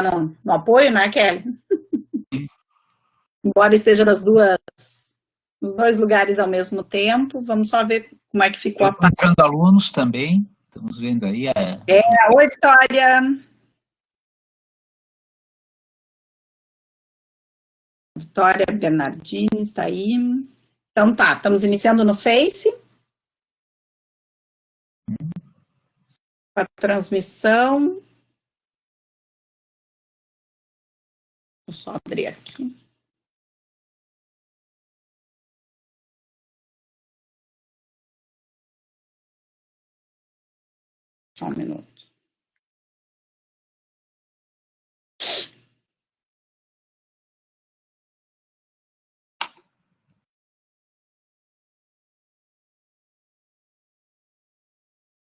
no apoio, né, Kelly? Embora esteja nos dois lugares ao mesmo tempo, vamos só ver como é que ficou a parte. Entrando alunos também, estamos vendo aí. Oi, Vitória. Vitória Bernardini está aí. Então tá, estamos iniciando no Face. A transmissão. Vou só abrir aqui. Só um minuto.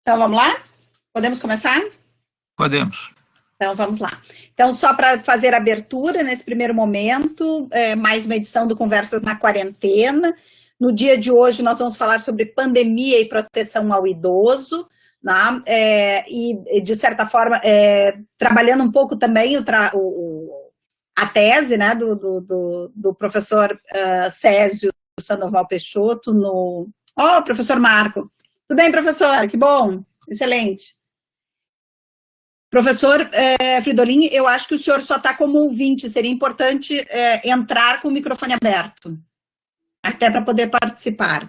Então, vamos lá? Podemos começar? Podemos. Então, vamos lá. Então, só para fazer a abertura, nesse primeiro momento, mais uma edição do Conversas na Quarentena. No dia de hoje, nós vamos falar sobre pandemia e proteção ao idoso, né? E, de certa forma, trabalhando um pouco também a tese, né, do professor Césio Sandoval Peixoto professor Marco. Tudo bem, professor? Que bom. Excelente. Professor Fridolin, eu acho que o senhor só está como ouvinte, seria importante entrar com o microfone aberto, até para poder participar.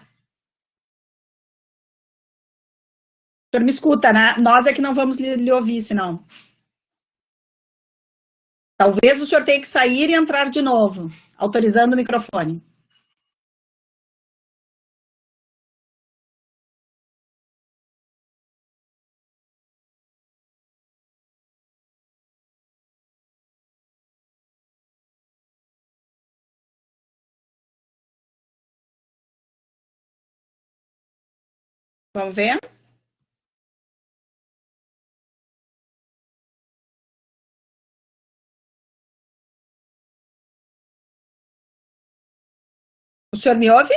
O senhor me escuta, né? Nós é que não vamos lhe ouvir, senão. Talvez o senhor tenha que sair e entrar de novo, autorizando o microfone. Vamos ver? O senhor me ouve?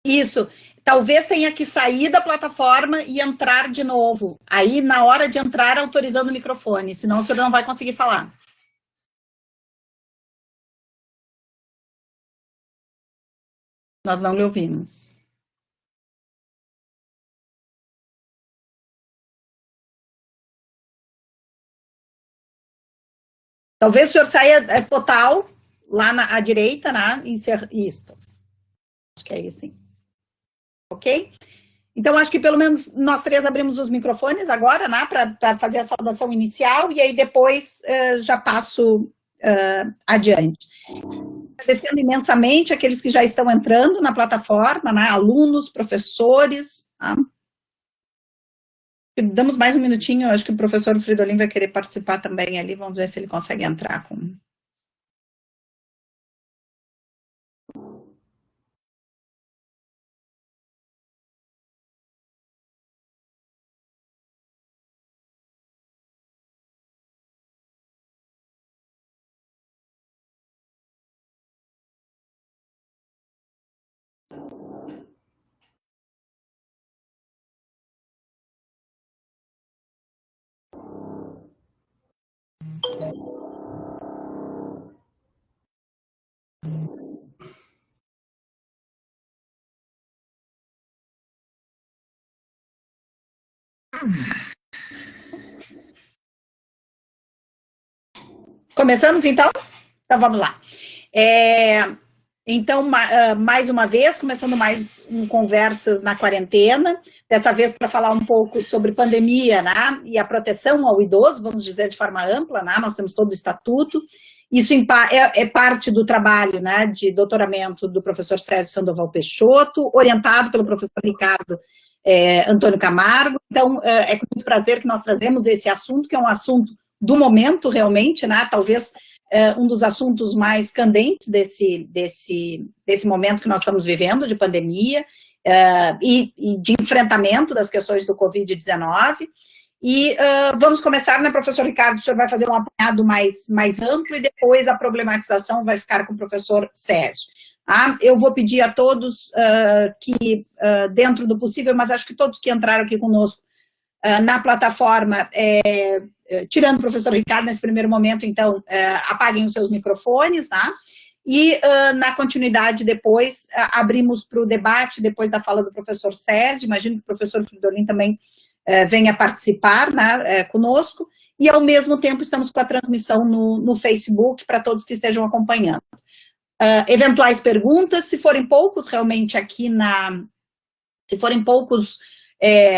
Isso. Talvez tenha que sair da plataforma e entrar de novo. Aí, na hora de entrar, autorizando o microfone, senão o senhor não vai conseguir falar. Nós não lhe ouvimos. Talvez o senhor saia total, lá à direita, né? Isso. Acho que é isso, sim. Ok? Então, acho que pelo menos nós três abrimos os microfones agora, né? Para fazer a saudação inicial, e aí depois já passo adiante. Agradecendo imensamente aqueles que já estão entrando na plataforma, né? Alunos, professores. Tá? Damos mais um minutinho, acho que o professor Fridolin vai querer participar também ali, vamos ver se ele consegue entrar com... Começamos, então? Então, vamos lá. Então, mais uma vez, começando mais Conversas na Quarentena, dessa vez para falar um pouco sobre pandemia, né, e a proteção ao idoso, vamos dizer de forma ampla, né, nós temos todo o estatuto, isso é parte do trabalho, né, de doutoramento do professor Césio Sandoval Peixoto, orientado pelo professor Ricardo Antônio Camargo. Então, é com muito prazer que nós trazemos esse assunto, que é um assunto do momento, realmente, né, talvez um dos assuntos mais candentes desse momento que nós estamos vivendo, de pandemia, e de enfrentamento das questões do Covid-19. E vamos começar, né, professor Ricardo, o senhor vai fazer um apanhado mais amplo, e depois a problematização vai ficar com o professor Césio. Tá? Eu vou pedir a todos que, dentro do possível, mas acho que todos que entraram aqui conosco, na plataforma, tirando o professor Ricardo nesse primeiro momento, então, apaguem os seus microfones, tá? E na continuidade depois, abrimos para o debate, depois da fala do professor Sérgio, imagino que o professor Fridolin também venha participar, né, conosco, e ao mesmo tempo estamos com a transmissão no Facebook para todos que estejam acompanhando. Eventuais perguntas, se forem poucos realmente aqui se forem poucos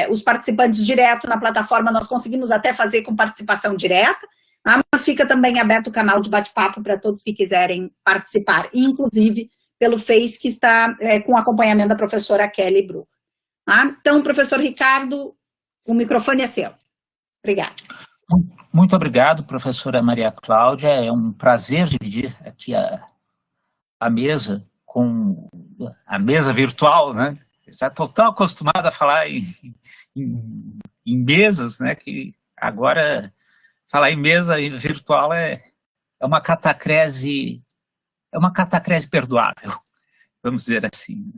os participantes direto na plataforma, nós conseguimos até fazer com participação direta, tá? Mas fica também aberto o canal de bate-papo para todos que quiserem participar, inclusive pelo Face, que está com acompanhamento da professora Kelly Bruch. Tá? Então, professor Ricardo, o microfone é seu. Obrigada. Muito obrigado, professora Maria Cláudia. É um prazer dividir aqui a mesa com a mesa virtual, né? Já estou tão acostumado a falar em mesas, né? Que agora falar em mesa virtual é uma catacrese perdoável, vamos dizer assim.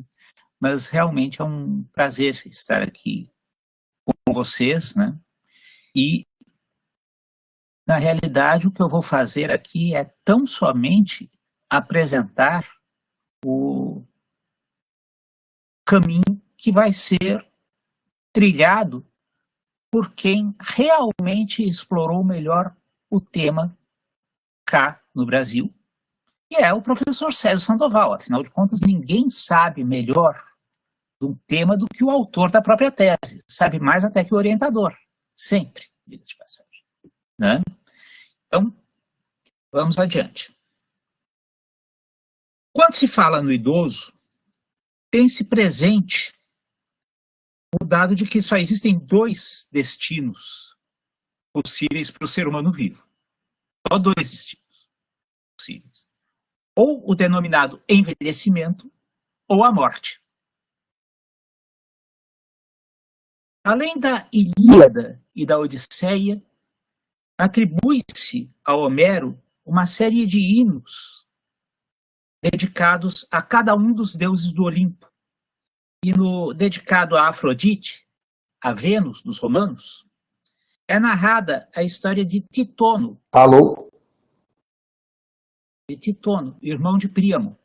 Mas realmente é um prazer estar aqui com vocês, né? E na realidade, o que eu vou fazer aqui é tão somente apresentar o caminho que vai ser trilhado por quem realmente explorou melhor o tema cá no Brasil, que é o professor Sérgio Sandoval. Afinal de contas, ninguém sabe melhor do tema do que o autor da própria tese. Sabe mais até que o orientador. Sempre, diga-se de passagem. Né? Então, vamos adiante. Quando se fala no idoso, tem-se presente o dado de que só existem 2 destinos possíveis para o ser humano vivo. Só 2 destinos possíveis. Ou o denominado envelhecimento, ou a morte. Além da Ilíada e da Odisseia, atribui-se a Homero uma série de hinos dedicados a cada um dos deuses do Olimpo. E no dedicado a Afrodite, a Vênus dos romanos, é narrada a história de Titono. Alô? De Titono, irmão de Príamo.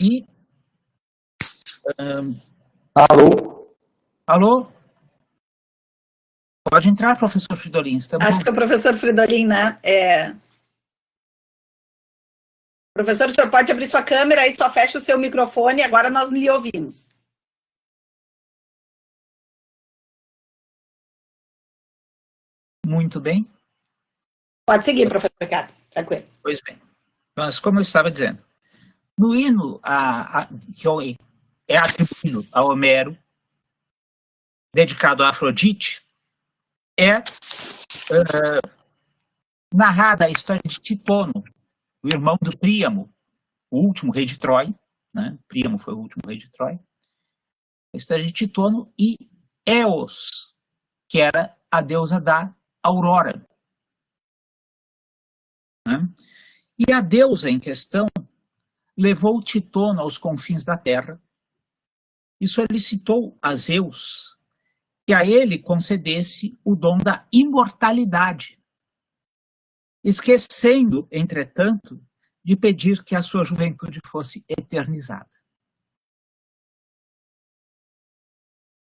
E... Alô? Alô? Pode entrar, professor Fridolin. Acho que é o professor Fridolin, né? Professor, o senhor pode abrir sua câmera e só fecha o seu microfone, agora nós lhe ouvimos. Muito bem. Pode seguir, professor Ricardo, tranquilo. Pois bem. Mas, como eu estava dizendo, no hino que é atribuído a Homero, dedicado a Afrodite, é narrada a história de Titono, o irmão do Príamo, o último rei de Troia, né? Príamo foi o último rei de Troia. A história de Titono e Eos, que era a deusa da aurora. Né? E a deusa em questão levou Titono aos confins da terra e solicitou a Zeus que a ele concedesse o dom da imortalidade, esquecendo, entretanto, de pedir que a sua juventude fosse eternizada.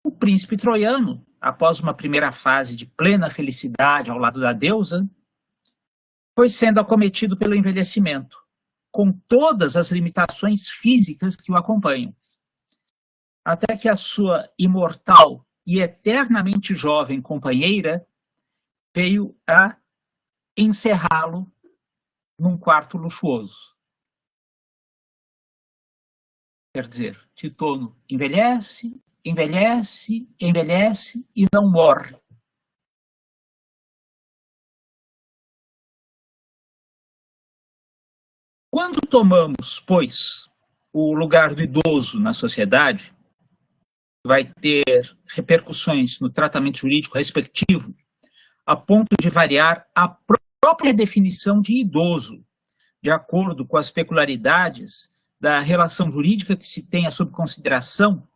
O príncipe troiano, após uma primeira fase de plena felicidade ao lado da deusa, foi sendo acometido pelo envelhecimento, com todas as limitações físicas que o acompanham, até que a sua imortal e eternamente jovem companheira veio a encerrá-lo num quarto luxuoso. Quer dizer, Titono envelhece, envelhece, envelhece e não morre. Quando tomamos, pois, o lugar do idoso na sociedade, vai ter repercussões no tratamento jurídico respectivo, a ponto de variar a própria definição de idoso, de acordo com as peculiaridades da relação jurídica que se tenha sob consideração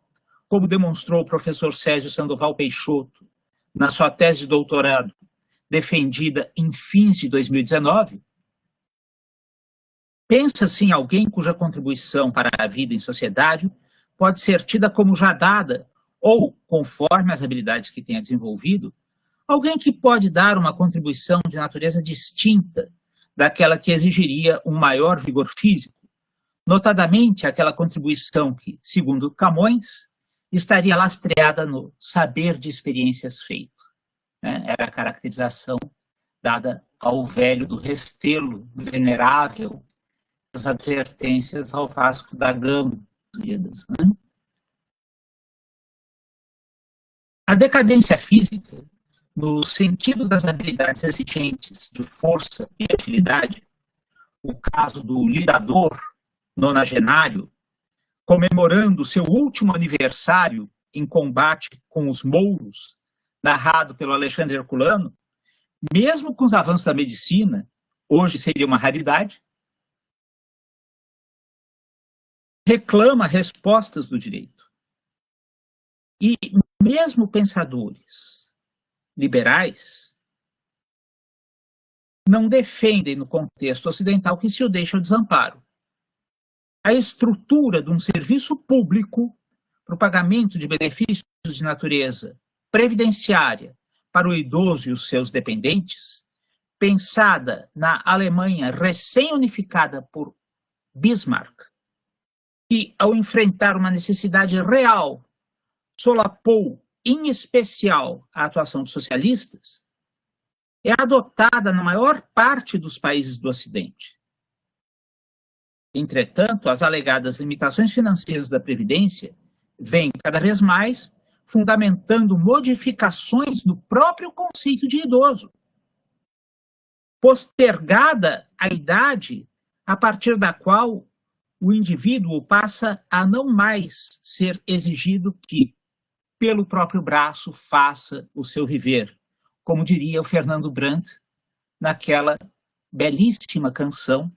como demonstrou o professor Césio Sandoval Peixoto na sua tese de doutorado, defendida em fins de 2019, pensa-se em alguém cuja contribuição para a vida em sociedade pode ser tida como já dada, ou, conforme as habilidades que tenha desenvolvido, alguém que pode dar uma contribuição de natureza distinta daquela que exigiria um maior vigor físico, notadamente aquela contribuição que, segundo Camões, estaria lastreada no saber de experiências feito. Era a caracterização dada ao velho do Restelo, venerável, as advertências ao Vasco da Gama. A decadência física, no sentido das habilidades exigentes de força e agilidade, o caso do lidador nonagenário, comemorando seu último aniversário em combate com os mouros, narrado pelo Alexandre Herculano, mesmo com os avanços da medicina, hoje seria uma raridade, reclama respostas do direito. E mesmo pensadores liberais não defendem no contexto ocidental que se o deixe ao desamparo. A estrutura de um serviço público para o pagamento de benefícios de natureza previdenciária para o idoso e os seus dependentes, pensada na Alemanha recém-unificada por Bismarck, que, ao enfrentar uma necessidade real, solapou, em especial, a atuação dos socialistas, é adotada na maior parte dos países do Ocidente. Entretanto, as alegadas limitações financeiras da Previdência vêm cada vez mais fundamentando modificações no próprio conceito de idoso. Postergada a idade a partir da qual o indivíduo passa a não mais ser exigido que, pelo próprio braço, faça o seu viver, como diria o Fernando Brandt naquela belíssima canção,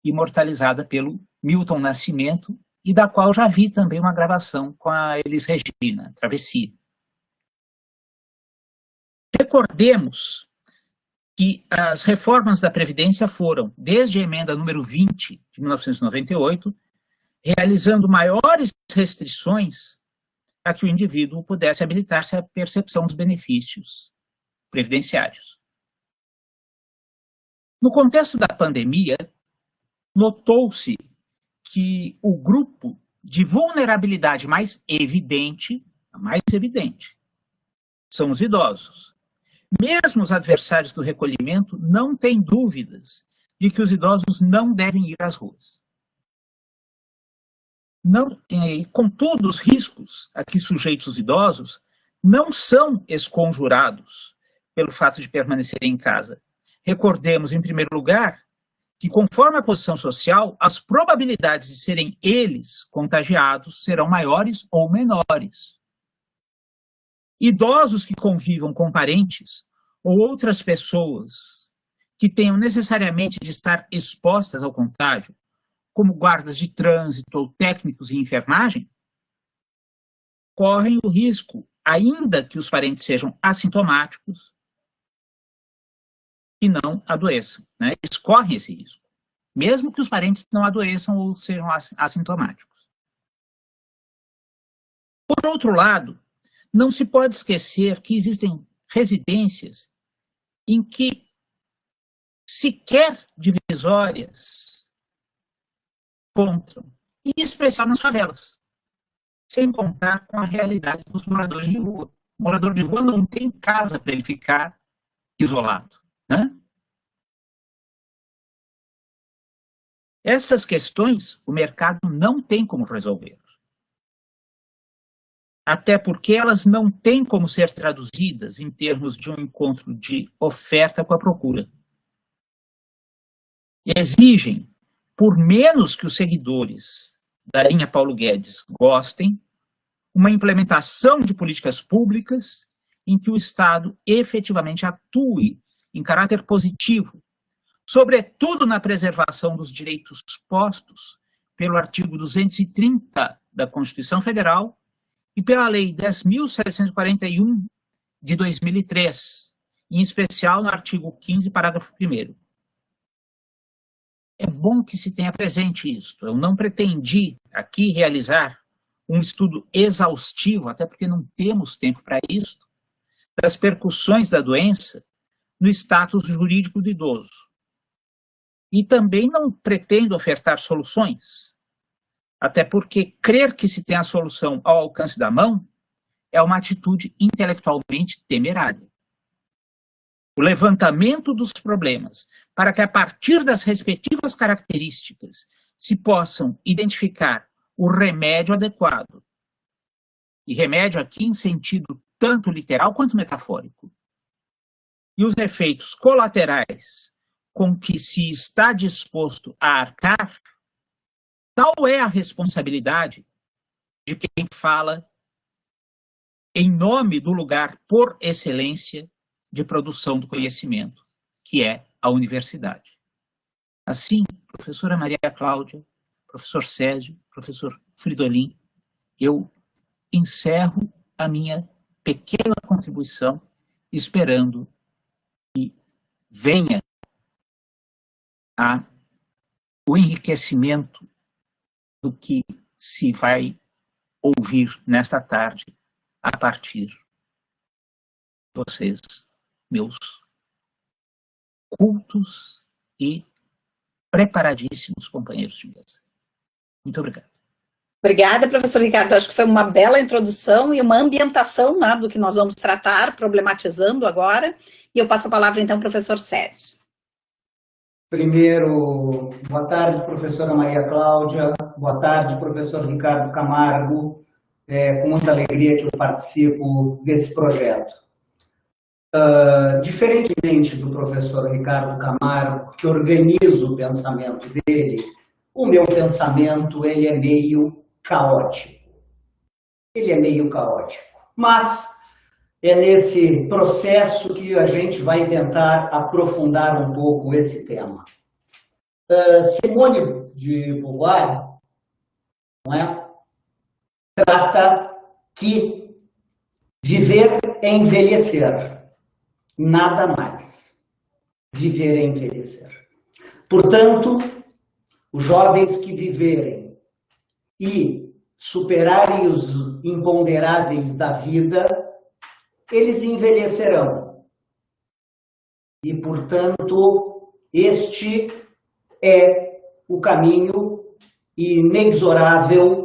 imortalizada pelo Milton Nascimento, e da qual já vi também uma gravação com a Elis Regina, Travessia. Recordemos que as reformas da Previdência foram, desde a emenda número 20, de 1998, realizando maiores restrições para que o indivíduo pudesse habilitar-se à percepção dos benefícios previdenciários. No contexto da pandemia, notou-se que o grupo de vulnerabilidade mais evidente são os idosos. Mesmo os adversários do recolhimento não têm dúvidas de que os idosos não devem ir às ruas. Contudo, os riscos a que sujeitos os idosos não são esconjurados pelo fato de permanecerem em casa. Recordemos, em primeiro lugar, que conforme a posição social, as probabilidades de serem eles contagiados serão maiores ou menores. Idosos que convivam com parentes ou outras pessoas que tenham necessariamente de estar expostas ao contágio, como guardas de trânsito ou técnicos em enfermagem, correm o risco, ainda que os parentes sejam assintomáticos, que não adoeçam. Eles correm esse risco, mesmo que os parentes não adoeçam ou sejam assintomáticos. Por outro lado, não se pode esquecer que existem residências em que sequer divisórias encontram, em especial nas favelas, sem contar com a realidade dos moradores de rua. O morador de rua não tem casa para ele ficar isolado. Essas questões o mercado não tem como resolver. Até porque elas não têm como ser traduzidas em termos de um encontro de oferta com a procura. Exigem, por menos que os seguidores da linha Paulo Guedes gostem, uma implementação de políticas públicas em que o Estado efetivamente atue em caráter positivo, sobretudo na preservação dos direitos postos pelo artigo 230 da Constituição Federal e pela Lei 10.741 de 2003, em especial no artigo 15, parágrafo 1º. É bom que se tenha presente isto. Eu não pretendi aqui realizar um estudo exaustivo, até porque não temos tempo para isso, das percussões da doença no status jurídico do idoso. E também não pretendo ofertar soluções, até porque crer que se tem a solução ao alcance da mão é uma atitude intelectualmente temerária. O levantamento dos problemas, para que a partir das respectivas características se possam identificar o remédio adequado. E remédio aqui em sentido tanto literal quanto metafórico. E os efeitos colaterais com que se está disposto a arcar, tal é a responsabilidade de quem fala em nome do lugar por excelência de produção do conhecimento, que é a universidade. Assim, professora Maria Cláudia, professor Césio, professor Fridolin, eu encerro a minha pequena contribuição, esperando que venha o enriquecimento do que se vai ouvir nesta tarde a partir de vocês, meus cultos e preparadíssimos companheiros de mesa. Muito obrigado. Obrigada, professor Ricardo. Acho que foi uma bela introdução e uma ambientação, né, do que nós vamos tratar, problematizando agora. E eu passo a palavra, então, ao professor Césio. Primeiro, boa tarde, professora Maria Cláudia. Boa tarde, professor Ricardo Camargo. É com muita alegria que eu participo desse projeto. Diferentemente do professor Ricardo Camargo, que organiza o pensamento dele, o meu pensamento ele é meio caótico. Ele é meio caótico. Mas é nesse processo que a gente vai tentar aprofundar um pouco esse tema. Simone de Beauvoir, não é? Trata que viver é envelhecer, nada mais. Viver é envelhecer. Portanto, os jovens que viverem e superarem os imponderáveis da vida, eles envelhecerão. E, portanto, este é o caminho inexorável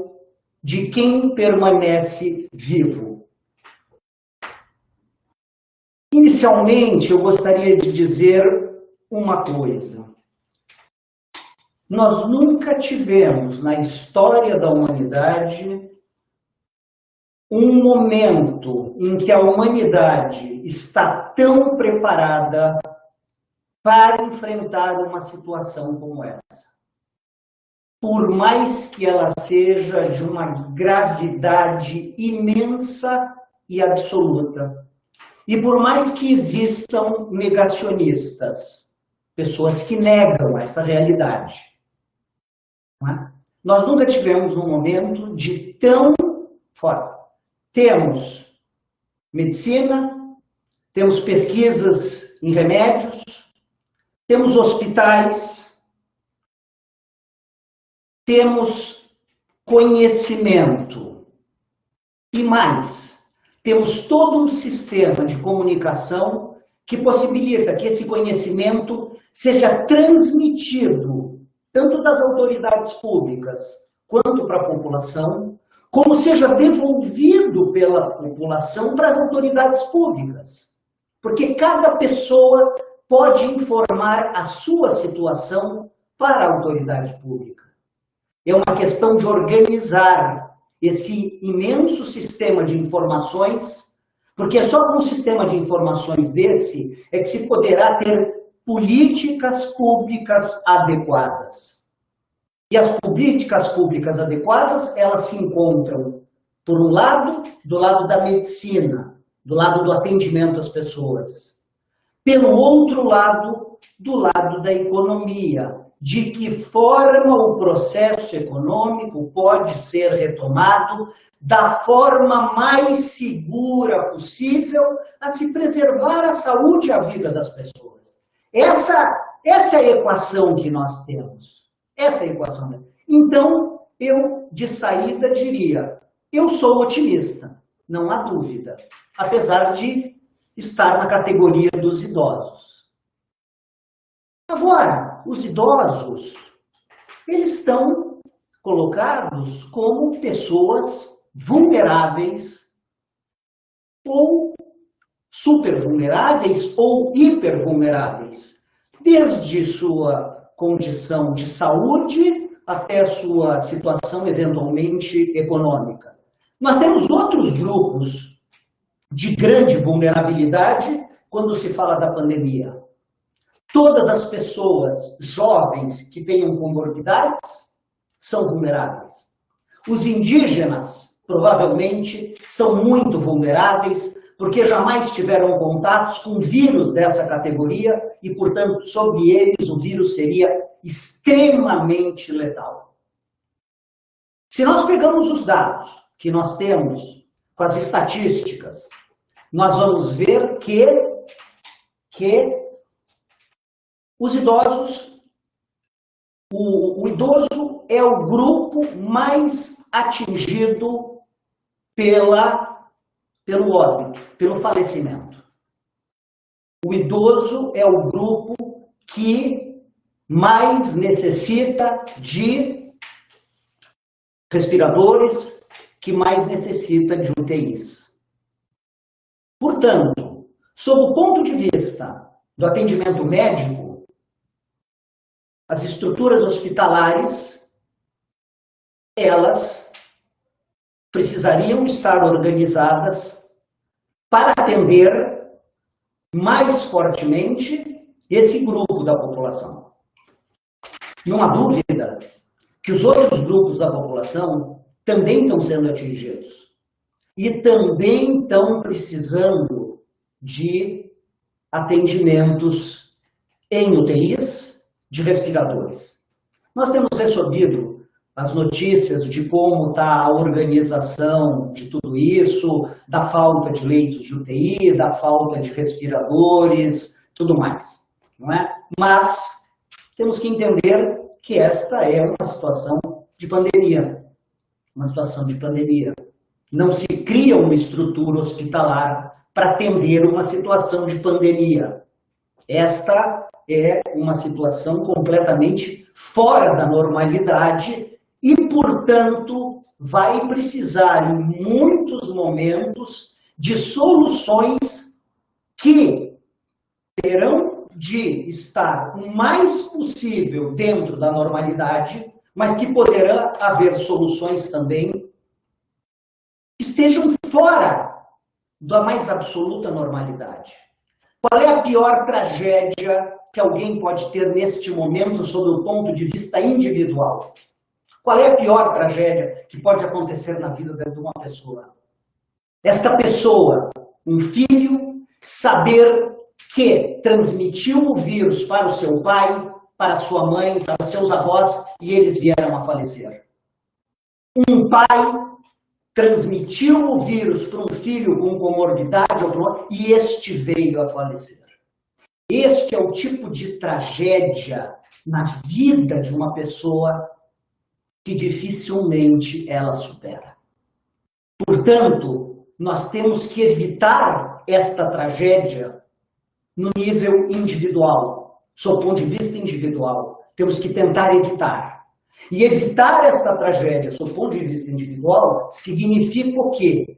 de quem permanece vivo. Inicialmente, eu gostaria de dizer uma coisa. Nós nunca tivemos na história da humanidade um momento em que a humanidade está tão preparada para enfrentar uma situação como essa. Por mais que ela seja de uma gravidade imensa e absoluta, e por mais que existam negacionistas, pessoas que negam esta realidade, não é? Nós nunca tivemos um momento de tão forte. Temos medicina, temos pesquisas em remédios, temos hospitais, temos conhecimento e mais, temos todo um sistema de comunicação que possibilita que esse conhecimento seja transmitido tanto das autoridades públicas quanto para a população, como seja devolvido pela população para as autoridades públicas. Porque cada pessoa pode informar a sua situação para a autoridade pública. É uma questão de organizar esse imenso sistema de informações, porque é só com um sistema de informações desse é que se poderá ter políticas públicas adequadas. E as políticas públicas adequadas, elas se encontram, por um lado, do lado da medicina, do lado do atendimento às pessoas. Pelo outro lado, do lado da economia, de que forma o processo econômico pode ser retomado da forma mais segura possível a se preservar a saúde e a vida das pessoas. Essa é a equação que nós temos. Essa é a equação. Então, eu, de saída, diria, eu sou otimista, não há dúvida, apesar de estar na categoria dos idosos. Agora, os idosos, eles estão colocados como pessoas vulneráveis ou supervulneráveis ou hipervulneráveis, desde sua condição de saúde até sua situação eventualmente econômica. Nós temos outros grupos de grande vulnerabilidade quando se fala da pandemia. Todas as pessoas jovens que tenham comorbidades são vulneráveis. Os indígenas, provavelmente, são muito vulneráveis porque jamais tiveram contatos com vírus dessa categoria e, portanto, sobre eles o vírus seria extremamente letal. Se nós pegamos os dados que nós temos com as estatísticas, nós vamos ver que os idosos, o idoso é o grupo mais atingido pelo óbito, pelo falecimento. O idoso é o grupo que mais necessita de respiradores, que mais necessita de UTIs. Portanto, sob o ponto de vista do atendimento médico, as estruturas hospitalares, elas precisariam estar organizadas para atender mais fortemente esse grupo da população. Não há dúvida que os outros grupos da população também estão sendo atingidos e também estão precisando de atendimentos em UTIs, de respiradores. Nós temos recebido as notícias de como está a organização de tudo isso, da falta de leitos de UTI, da falta de respiradores, tudo mais, não é? Mas temos que entender que esta é uma situação de pandemia. Uma situação de pandemia. Não se cria uma estrutura hospitalar para atender uma situação de pandemia. Esta é uma situação completamente fora da normalidade e, portanto, vai precisar, em muitos momentos, de soluções que terão de estar o mais possível dentro da normalidade, mas que poderá haver soluções também que estejam fora da mais absoluta normalidade. Qual é a pior tragédia que alguém pode ter neste momento sob o ponto de vista individual? Qual é a pior tragédia que pode acontecer na vida de uma pessoa? Esta pessoa, um filho, saber que transmitiu o vírus para o seu pai, para sua mãe, para seus avós, e eles vieram a falecer. Um pai transmitiu o vírus para um filho com comorbidade e este veio a falecer. Este é o tipo de tragédia na vida de uma pessoa que dificilmente ela supera. Portanto, nós temos que evitar esta tragédia no nível individual, sob o ponto de vista individual. Temos que tentar evitar. E evitar esta tragédia, sob o ponto de vista individual, significa o quê?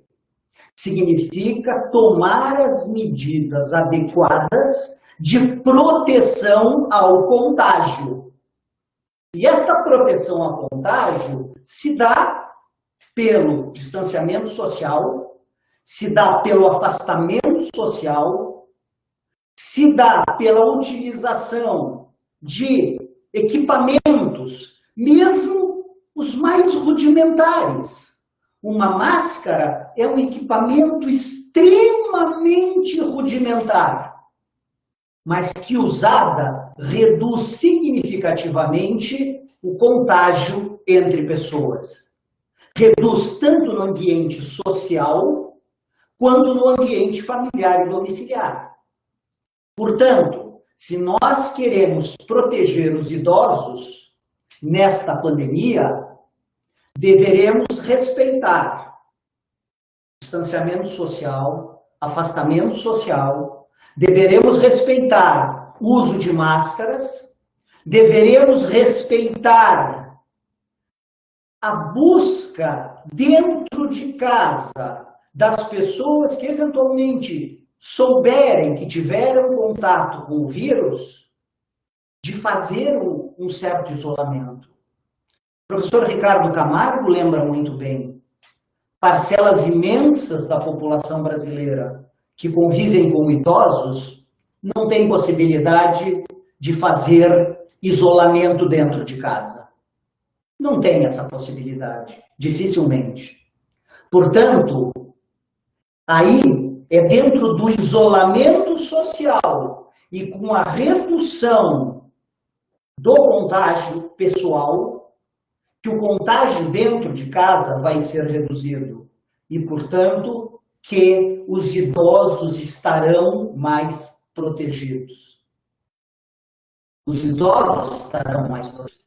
Significa tomar as medidas adequadas de proteção ao contágio. E esta proteção ao contágio se dá pelo distanciamento social, se dá pelo afastamento social, se dá pela utilização de equipamentos, mesmo os mais rudimentares. Uma máscara é um equipamento extremamente rudimentar. mas que usada reduz significativamente o contágio entre pessoas. Reduz tanto no ambiente social, quanto no ambiente familiar e domiciliar. Portanto, se nós queremos proteger os idosos nesta pandemia, deveremos respeitar distanciamento social, afastamento social, deveremos respeitar o uso de máscaras, deveremos respeitar a busca dentro de casa das pessoas que eventualmente souberem que tiveram contato com o vírus, de fazer um certo isolamento. O professor Ricardo Camargo lembra muito bem, parcelas imensas da população brasileira que convivem com idosos não têm possibilidade de fazer isolamento dentro de casa. Não tem essa possibilidade, dificilmente. Portanto, aí é dentro do isolamento social e com a redução do contágio pessoal que o contágio dentro de casa vai ser reduzido e, portanto, que os idosos estarão mais protegidos. Os idosos estarão mais protegidos.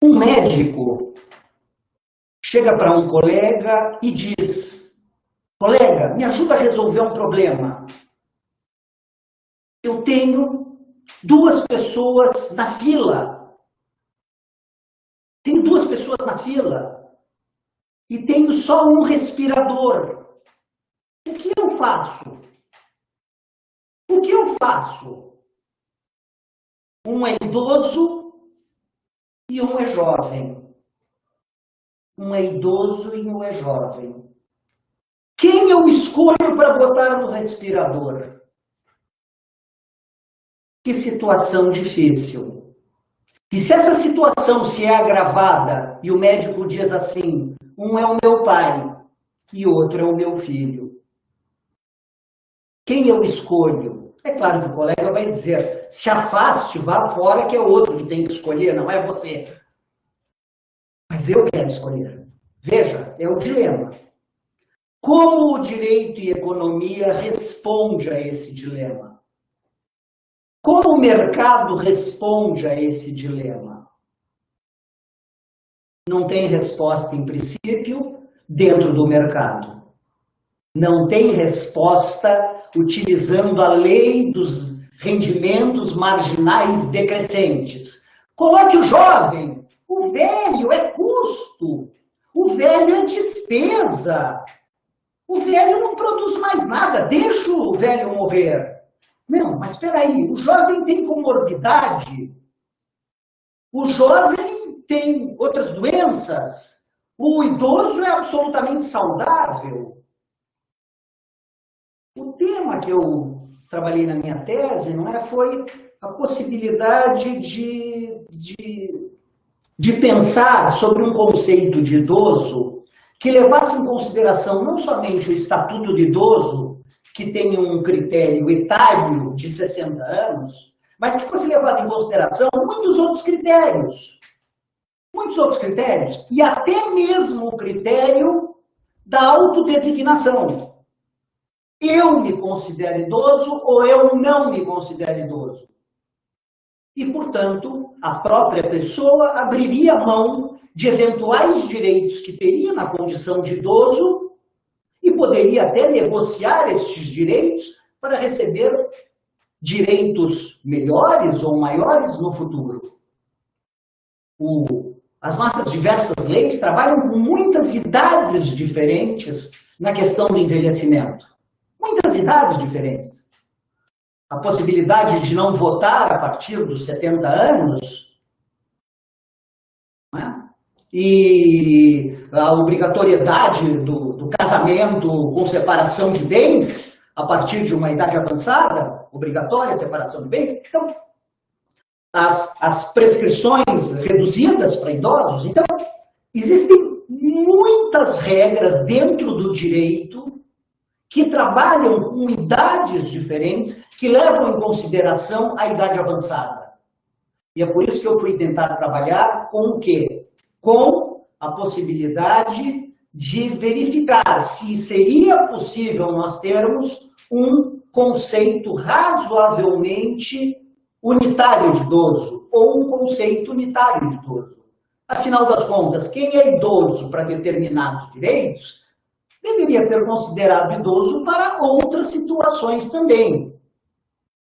Um médico chega para um colega e diz: colega, me ajuda a resolver um problema. Eu tenho 2 pessoas na fila. Tenho 2 pessoas na fila e tenho só um respirador. O que eu faço? O que eu faço? Um é idoso e um é jovem. Um é idoso e um é jovem. Quem eu escolho para botar no respirador? Que situação difícil. E se essa situação se é agravada e o médico diz assim, um é o meu pai e outro é o meu filho. Quem eu escolho? É claro que o colega vai dizer, se afaste, vá fora, que é outro que tem que escolher, não é você. Mas eu quero escolher. Veja, é o dilema. Como o direito e economia responde a esse dilema? Como o mercado responde a esse dilema? Não tem resposta, em princípio, dentro do mercado. Não tem resposta utilizando a lei dos rendimentos marginais decrescentes. Coloque o jovem, o velho é custo, o velho é despesa, o velho não produz mais nada, deixa o velho morrer. Não, mas espera aí, o jovem tem comorbidade, o jovem tem outras doenças, o idoso é absolutamente saudável. O tema que eu trabalhei na minha tese foi a possibilidade de pensar sobre um conceito de idoso que levasse em consideração não somente o estatuto de idoso, que tem um critério etário de 60 anos, mas que fosse levado em consideração muitos outros critérios. Muitos outros critérios, e até mesmo o critério da autodesignação. Eu me considero idoso ou eu não me considero idoso. E, portanto, a própria pessoa abriria mão de eventuais direitos que teria na condição de idoso e poderia até negociar estes direitos para receber direitos melhores ou maiores no futuro. As nossas diversas leis trabalham com muitas idades diferentes na questão do envelhecimento. Muitas idades diferentes. A possibilidade de não votar a partir dos 70 anos, né? E a obrigatoriedade do casamento com separação de bens a partir de uma idade avançada, obrigatória separação de bens. Então, as prescrições reduzidas para idosos. Então, existem muitas regras dentro do direito que trabalham com idades diferentes, que levam em consideração a idade avançada. E é por isso que eu fui tentar trabalhar com o quê? Com a possibilidade de verificar se seria possível nós termos um conceito razoavelmente unitário de idoso, ou um conceito unitário de idoso. Afinal das contas, quem é idoso para determinados direitos, deveria ser considerado idoso para outras situações também.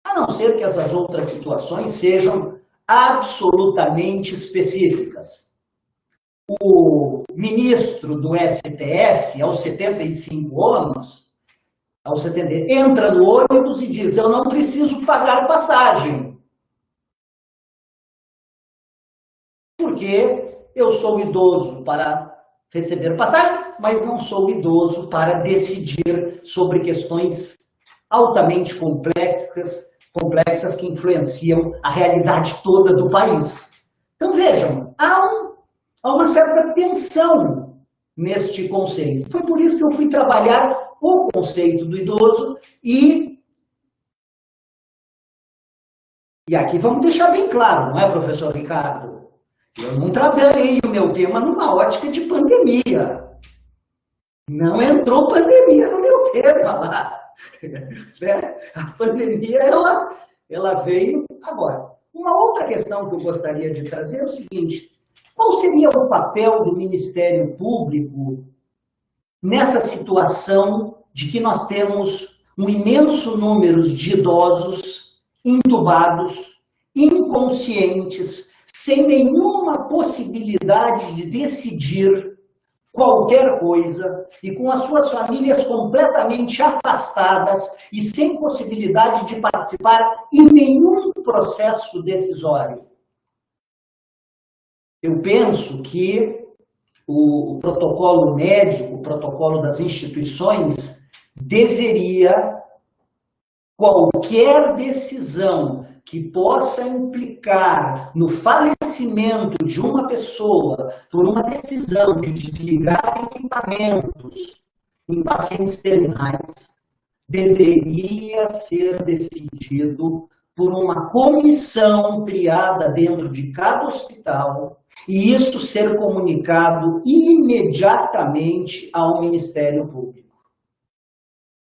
A não ser que essas outras situações sejam absolutamente específicas. O ministro do STF, aos 75 anos, entra no ônibus e diz: eu não preciso pagar passagem, porque eu sou idoso para receber passagem, mas não sou idoso para decidir sobre questões altamente complexas que influenciam a realidade toda do país. Então, vejam, há uma certa tensão neste conceito. Foi por isso que eu fui trabalhar o conceito do idoso e aqui vamos deixar bem claro, não é, professor Ricardo? Eu não trabalhei o meu tema numa ótica de pandemia. Não entrou pandemia no meu tema lá. A pandemia, ela veio agora. Uma outra questão que eu gostaria de trazer é o seguinte: qual seria o papel do Ministério Público nessa situação de que nós temos um imenso número de idosos entubados, inconscientes, sem nenhuma possibilidade de decidir qualquer coisa e com as suas famílias completamente afastadas e sem possibilidade de participar em nenhum processo decisório? Eu penso que o protocolo médico, o protocolo das instituições, deveria, qualquer decisão que possa implicar no falecimento de uma pessoa por uma decisão de desligar equipamentos em pacientes terminais, deveria ser decidido por uma comissão criada dentro de cada hospital e isso ser comunicado imediatamente ao Ministério Público,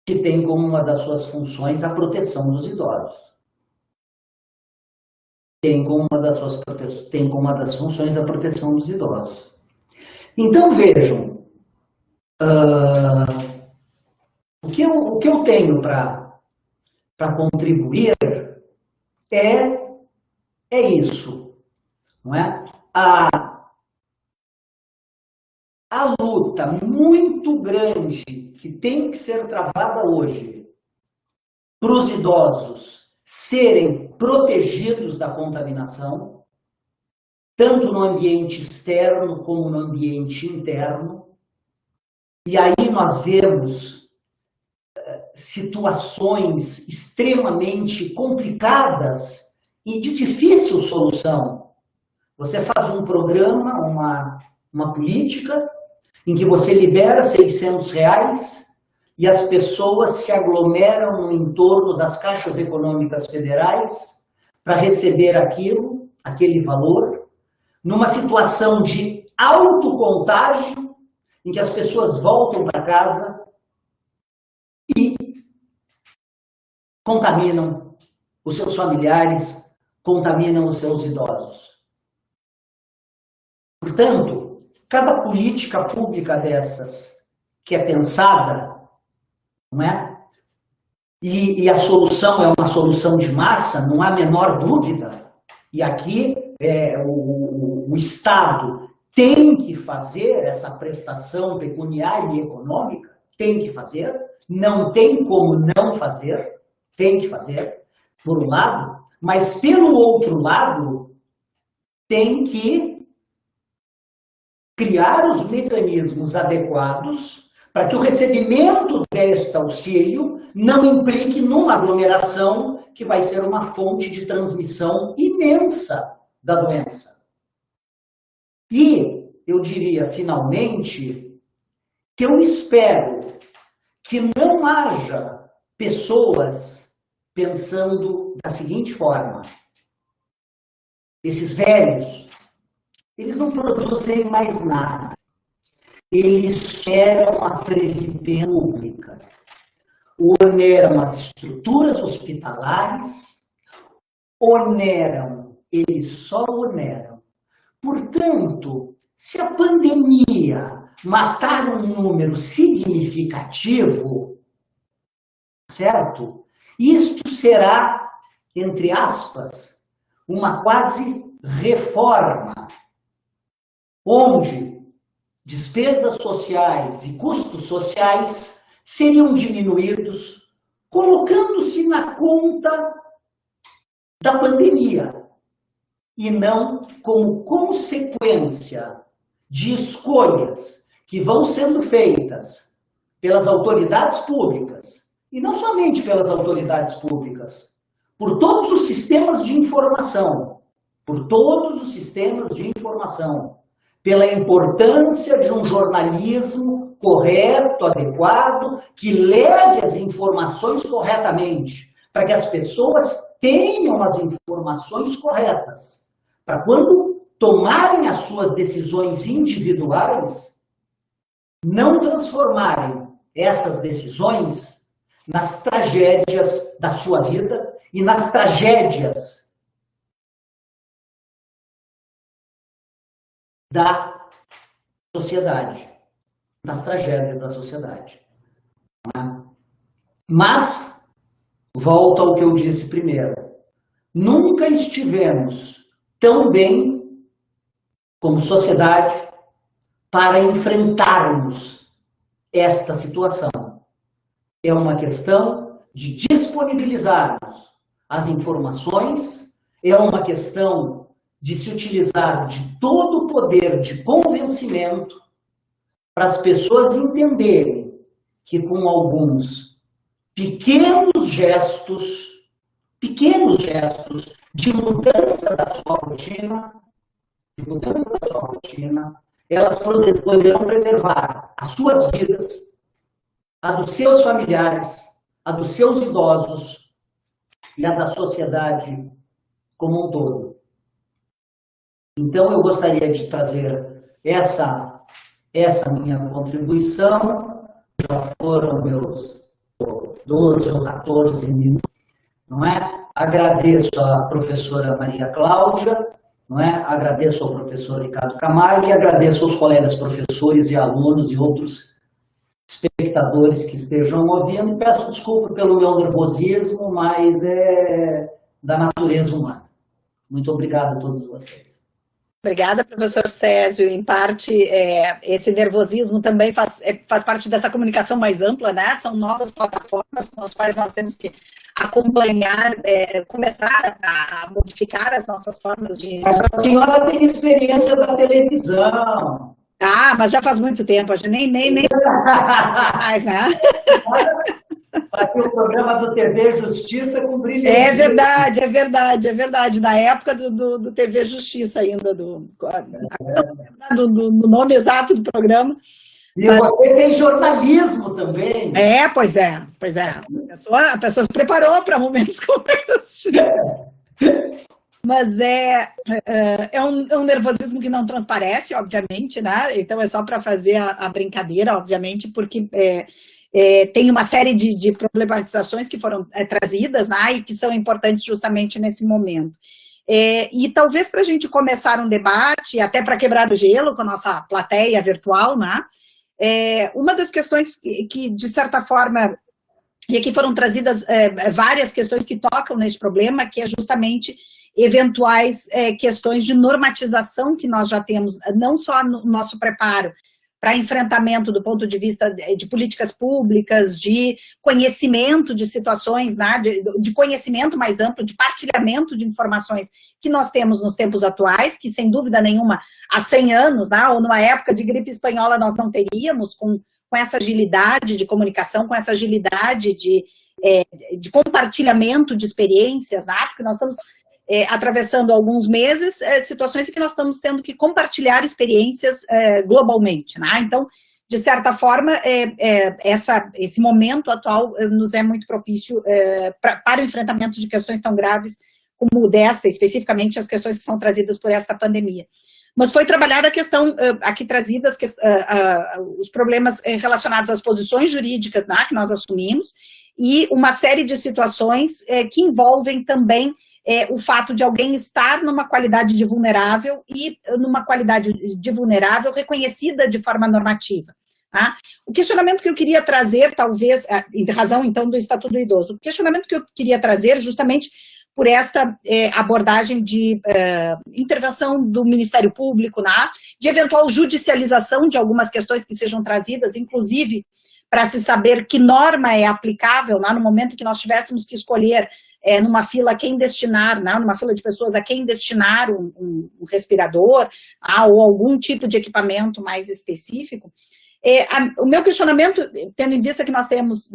que tem como uma das suas funções a proteção dos idosos. Tem como uma das funções a proteção dos idosos. Então, vejam, o que eu tenho para contribuir é isso, não é? A luta muito grande que tem que ser travada hoje para os idosos serem protegidos da contaminação, tanto no ambiente externo como no ambiente interno. E aí nós vemos situações extremamente complicadas e de difícil solução. Você faz um programa, uma política, em que você libera R$600 e as pessoas se aglomeram no entorno das caixas econômicas federais para receber aquele valor, numa situação de autocontágio, em que as pessoas voltam para casa e contaminam os seus familiares, contaminam os seus idosos. Portanto, cada política pública dessas que é pensada, não é? E a solução é uma solução de massa, não há a menor dúvida. E aqui o Estado tem que fazer essa prestação pecuniária e econômica, tem que fazer, não tem como não fazer, tem que fazer, por um lado, mas pelo outro lado, tem que criar os mecanismos adequados para que o recebimento deste auxílio não implique numa aglomeração que vai ser uma fonte de transmissão imensa da doença. E eu diria, finalmente, que eu espero que não haja pessoas pensando da seguinte forma: esses velhos, eles não produzem mais nada. Eles geram a previdência pública, oneram as estruturas hospitalares, eles só oneram. Portanto, se a pandemia matar um número significativo, certo? Isto será, entre aspas, uma quase reforma, onde despesas sociais e custos sociais seriam diminuídos, colocando-se na conta da pandemia, e não como consequência de escolhas que vão sendo feitas pelas autoridades públicas, e não somente pelas autoridades públicas, por todos os sistemas de informação, pela importância de um jornalismo correto, adequado, que leve as informações corretamente, para que as pessoas tenham as informações corretas, para quando tomarem as suas decisões individuais, não transformarem essas decisões nas tragédias da sua vida e nas tragédias da sociedade, Mas, volto ao que eu disse primeiro, nunca estivemos tão bem como sociedade para enfrentarmos esta situação. É uma questão de disponibilizarmos as informações, é uma questão de se utilizar de todo o poder de convencimento para as pessoas entenderem que com alguns pequenos gestos de mudança da sua rotina, elas poderão preservar as suas vidas, a dos seus familiares, a dos seus idosos e a da sociedade como um todo. Então, eu gostaria de trazer essa minha contribuição. Já foram meus 12 ou 14 minutos, não é? Agradeço à professora Maria Cláudia, não é? Agradeço ao professor Ricardo Camargo e agradeço aos colegas professores e alunos e outros espectadores que estejam ouvindo. E peço desculpa pelo meu nervosismo, mas é da natureza humana. Muito obrigado a todos vocês. Obrigada, professor Césio. Em parte, esse nervosismo também faz parte dessa comunicação mais ampla, né? São novas plataformas com as quais nós temos que acompanhar, começar a modificar as nossas formas de... Mas a senhora tem experiência da televisão. Ah, mas já faz muito tempo, a gente nem mais, né? Aqui o programa do TV Justiça com brilho. É verdade. Na época do TV Justiça ainda, do nome exato do programa. E você tem jornalismo também. Pois é. A pessoa se preparou para momentos como esse. Mas é um nervosismo que não transparece, obviamente, né? Então é só para fazer a brincadeira, obviamente, porque tem uma série de problematizações que foram trazidas, né? E que são importantes justamente nesse momento. E talvez para a gente começar um debate, até para quebrar o gelo com a nossa plateia virtual, né? Uma das questões que, de certa forma, e aqui foram trazidas várias questões que tocam nesse problema, que é justamente eventuais questões de normatização que nós já temos, não só no nosso preparo para enfrentamento do ponto de vista de políticas públicas, de conhecimento de situações, né, de conhecimento mais amplo, de partilhamento de informações que nós temos nos tempos atuais, que sem dúvida nenhuma há 100 anos, né, ou numa época de gripe espanhola nós não teríamos, com essa agilidade de comunicação, com essa agilidade de compartilhamento de experiências, né, porque nós estamos atravessando alguns meses, situações em que nós estamos tendo que compartilhar experiências globalmente, né? Então, de certa forma, esse momento atual nos é muito propício para o enfrentamento de questões tão graves como desta, especificamente as questões que são trazidas por esta pandemia. Mas foi trabalhada a questão, aqui trazidas, os problemas relacionados às posições jurídicas, né, que nós assumimos, e uma série de situações que envolvem também o fato de alguém estar numa qualidade de vulnerável e numa qualidade de vulnerável reconhecida de forma normativa. Tá? O questionamento que eu queria trazer, talvez, em razão, então, do Estatuto do Idoso, o questionamento que eu queria trazer, justamente por esta abordagem de intervenção do Ministério Público, né, de eventual judicialização de algumas questões que sejam trazidas, inclusive para se saber que norma é aplicável, né, no momento que nós tivéssemos que escolher numa fila a quem destinar, né, numa fila de pessoas a quem destinar um respirador, ou algum tipo de equipamento mais específico. O meu questionamento, tendo em vista que nós temos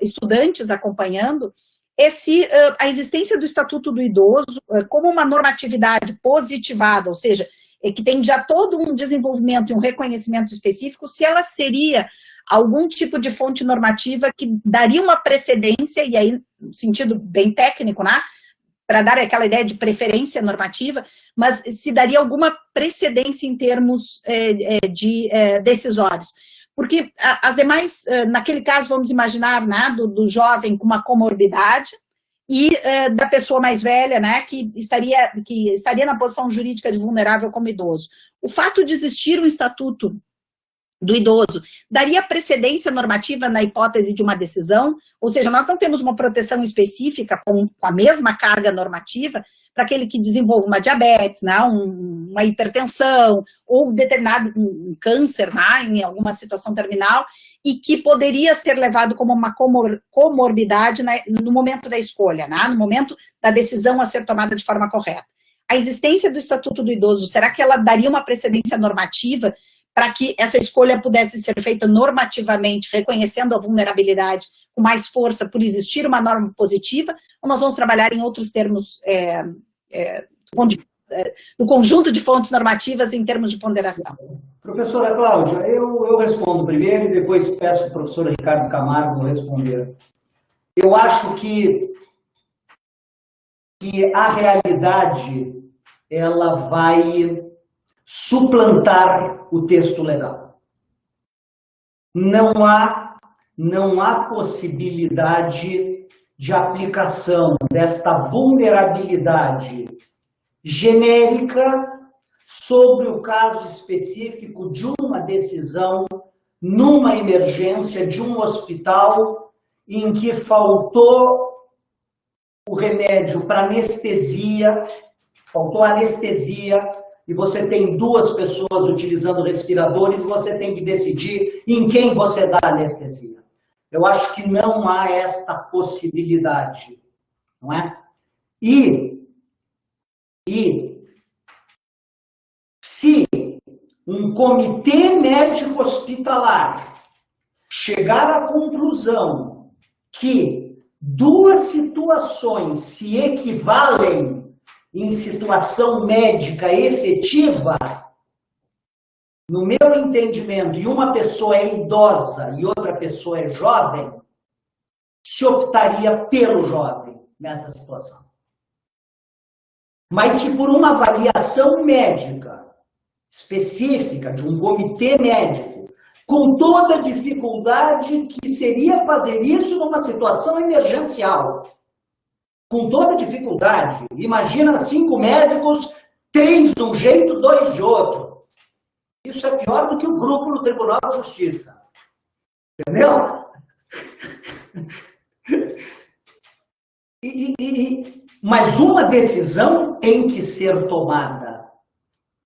estudantes acompanhando, é se a existência do Estatuto do Idoso como uma normatividade positivada, ou seja, que tem já todo um desenvolvimento e um reconhecimento específico, se ela seria algum tipo de fonte normativa que daria uma precedência, e aí, no sentido bem técnico, né, para dar aquela ideia de preferência normativa, mas se daria alguma precedência em termos decisórios. Porque as demais, naquele caso, vamos imaginar, né, do jovem com uma comorbidade e da pessoa mais velha, né, que estaria na posição jurídica de vulnerável como idoso. O fato de existir um estatuto do idoso daria precedência normativa na hipótese de uma decisão, ou seja, nós não temos uma proteção específica com a mesma carga normativa para aquele que desenvolve uma diabetes, né, uma hipertensão, ou determinado câncer, né, em alguma situação terminal, e que poderia ser levado como uma comorbidade, né, no momento da escolha, né, no momento da decisão a ser tomada de forma correta. A existência do Estatuto do Idoso, será que ela daria uma precedência normativa para que essa escolha pudesse ser feita normativamente, reconhecendo a vulnerabilidade com mais força por existir uma norma positiva, ou nós vamos trabalhar em outros termos, no conjunto de fontes normativas em termos de ponderação? Professora Cláudia, eu respondo primeiro e depois peço ao professor Ricardo Camargo responder. Eu acho que a realidade ela vai suplantar o texto legal. Não há possibilidade de aplicação desta vulnerabilidade genérica sobre o caso específico de uma decisão numa emergência de um hospital em que faltou o remédio para anestesia, faltou anestesia, e você tem duas pessoas utilizando respiradores, você tem que decidir em quem você dá anestesia. Eu acho que não há esta possibilidade, não é? E se um comitê médico hospitalar chegar à conclusão que duas situações se equivalem em situação médica efetiva, no meu entendimento, e uma pessoa é idosa e outra pessoa é jovem, se optaria pelo jovem nessa situação. Mas se por uma avaliação médica específica de um comitê médico, com toda a dificuldade que seria fazer isso numa situação emergencial, com toda dificuldade, imagina 5 médicos, 3 de um jeito, 2 de outro. Isso é pior do que o grupo no Tribunal de Justiça. Entendeu? Mas uma decisão tem que ser tomada.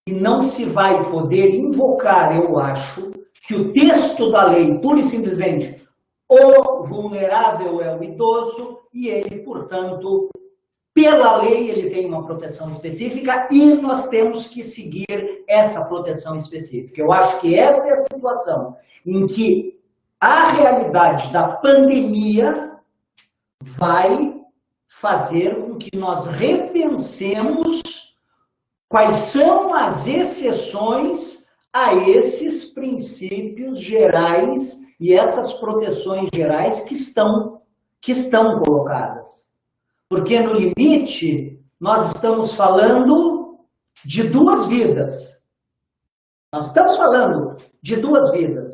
E não se vai poder invocar, eu acho, que o texto da lei, pura e simplesmente, o vulnerável é o idoso e ele, portanto, pela lei, ele tem uma proteção específica e nós temos que seguir essa proteção específica. Eu acho que essa é a situação em que a realidade da pandemia vai fazer com com que nós repensemos quais são as exceções a esses princípios gerais e essas proteções gerais que estão colocadas. Porque, no limite, nós estamos falando de duas vidas. Nós estamos falando de duas vidas.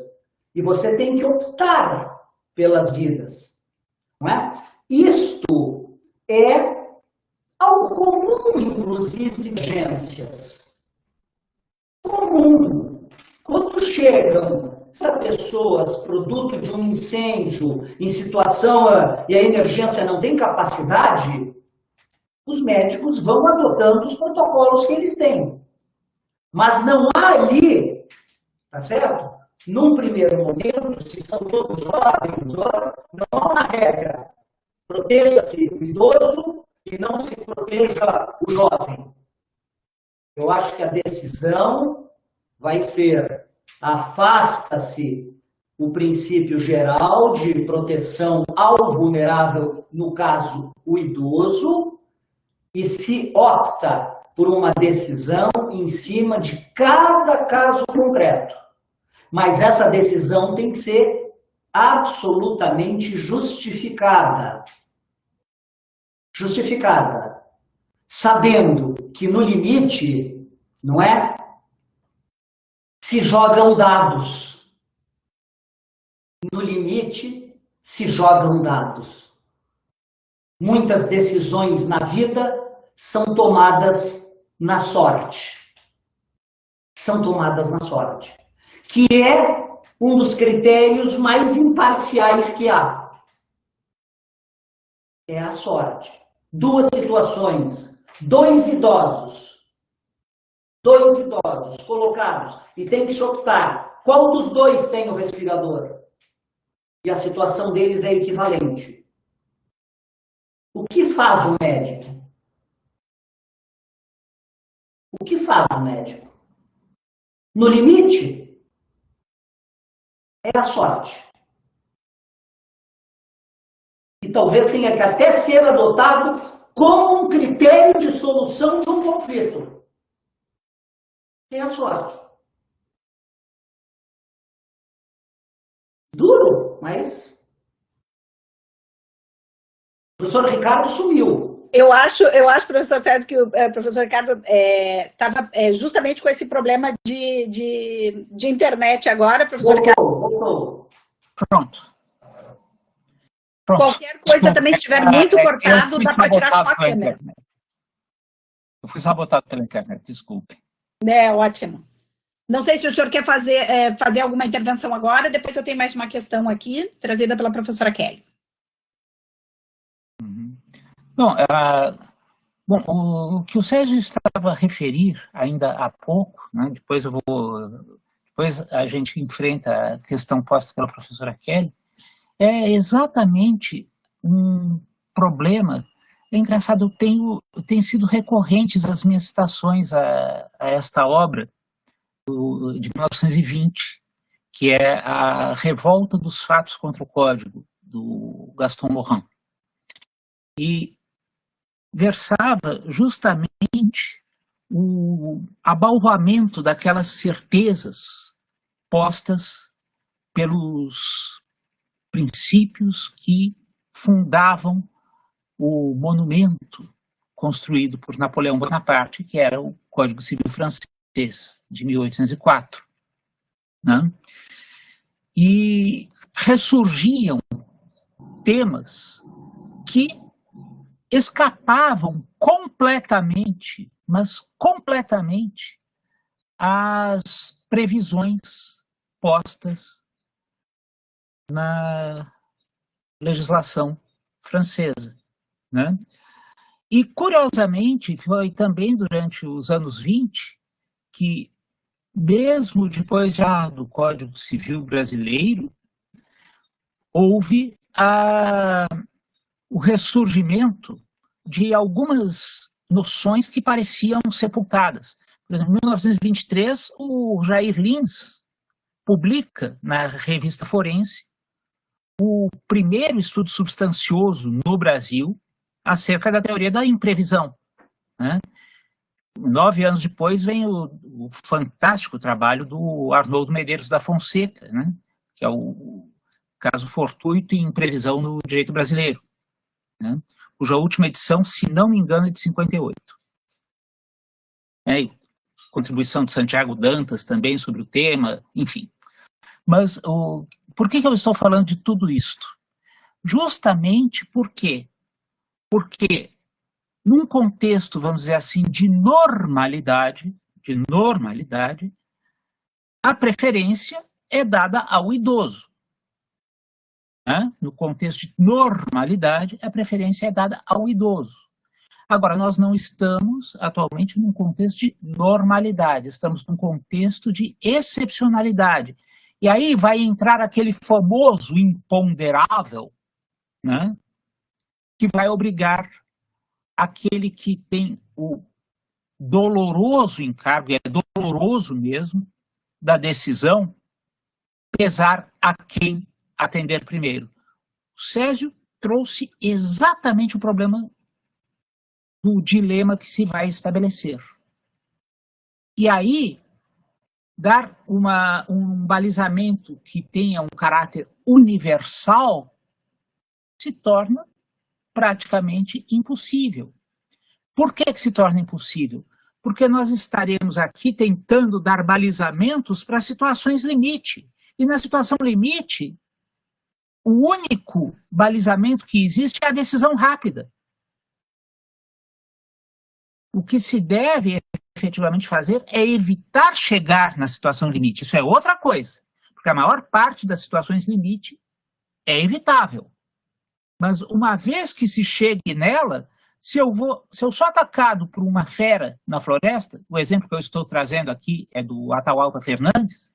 E você tem que optar pelas vidas. Não é? Isto é algo comum, inclusive, em agências. Comum. Quando chegam pessoas produto de um incêndio em situação e a emergência não tem capacidade, os médicos vão adotando os protocolos que eles têm. Mas não há ali, tá certo? Num primeiro momento, se são todos jovens, não há uma regra. Proteja-se o idoso e não se proteja o jovem. Eu acho que a decisão vai ser: afasta-se o princípio geral de proteção ao vulnerável, no caso, o idoso, e se opta por uma decisão em cima de cada caso concreto. Mas essa decisão tem que ser absolutamente justificada. Justificada. Sabendo que, no limite, não é? Se jogam dados. No limite, se jogam dados. Muitas decisões na vida são tomadas na sorte. São tomadas na sorte. Que é um dos critérios mais imparciais que há. É a sorte. Duas situações. Dois idosos colocados e tem que se optar qual dos dois tem o respirador. E a situação deles é equivalente. O que faz o médico? O que faz o médico? No limite, é a sorte. E talvez tenha que até ser adotado como um critério de solução de um conflito. É a sorte. Duro, mas o professor Ricardo sumiu. Eu acho, professor César, que o professor Ricardo estava justamente com esse problema de internet agora, professor Ricardo. Voltou. Pronto. Qualquer coisa também, se estiver muito cortado, dá para tirar só a câmera. Internet. Eu fui sabotado pela internet, desculpe. É, ótimo. Não sei se o senhor quer fazer alguma intervenção agora, depois eu tenho mais uma questão aqui, trazida pela professora Kelly. Bom, o que o Sérgio estava a referir ainda há pouco, né, depois a gente enfrenta a questão posta pela professora Kelly, é exatamente um problema. É engraçado, tem sido recorrentes as minhas citações a esta obra de 1920, que é a Revolta dos Fatos contra o Código, do Gaston Morin. E versava justamente o abalroamento daquelas certezas postas pelos princípios que fundavam o monumento construído por Napoleão Bonaparte, que era o Código Civil francês, de 1804. Né? E ressurgiam temas que escapavam completamente, mas completamente, às previsões postas na legislação francesa. Né? E, curiosamente, foi também durante os anos 20 que, mesmo depois já do Código Civil brasileiro, houve o ressurgimento de algumas noções que pareciam sepultadas. Por exemplo, em 1923, o Jair Lins publica na revista Forense o primeiro estudo substancioso no Brasil acerca da teoria da imprevisão, né? 9 anos depois vem o fantástico trabalho do Arnoldo Medeiros da Fonseca, né? Que é o caso fortuito e imprevisão no direito brasileiro, né? Cuja última edição, se não me engano, é de 58. E contribuição de Santiago Dantas também sobre o tema, enfim. Mas por que eu estou falando de tudo isto? Justamente porque num contexto, vamos dizer assim, de normalidade, a preferência é dada ao idoso. Né? No contexto de normalidade, a preferência é dada ao idoso. Agora, nós não estamos atualmente num contexto de normalidade, estamos num contexto de excepcionalidade. E aí vai entrar aquele famoso imponderável, né? Que vai obrigar aquele que tem o doloroso encargo, e é doloroso mesmo, da decisão, pesar a quem atender primeiro. O Césio trouxe exatamente o problema do dilema que se vai estabelecer. E aí, dar um balizamento que tenha um caráter universal se torna praticamente impossível. Por que se torna impossível? Porque nós estaremos aqui tentando dar balizamentos para situações limite. E na situação limite, o único balizamento que existe é a decisão rápida. O que se deve efetivamente fazer é evitar chegar na situação limite. Isso é outra coisa, porque a maior parte das situações limite é evitável. Mas uma vez que se chegue nela, se eu sou atacado por uma fera na floresta, o exemplo que eu estou trazendo aqui é do Atahualpa Fernandes,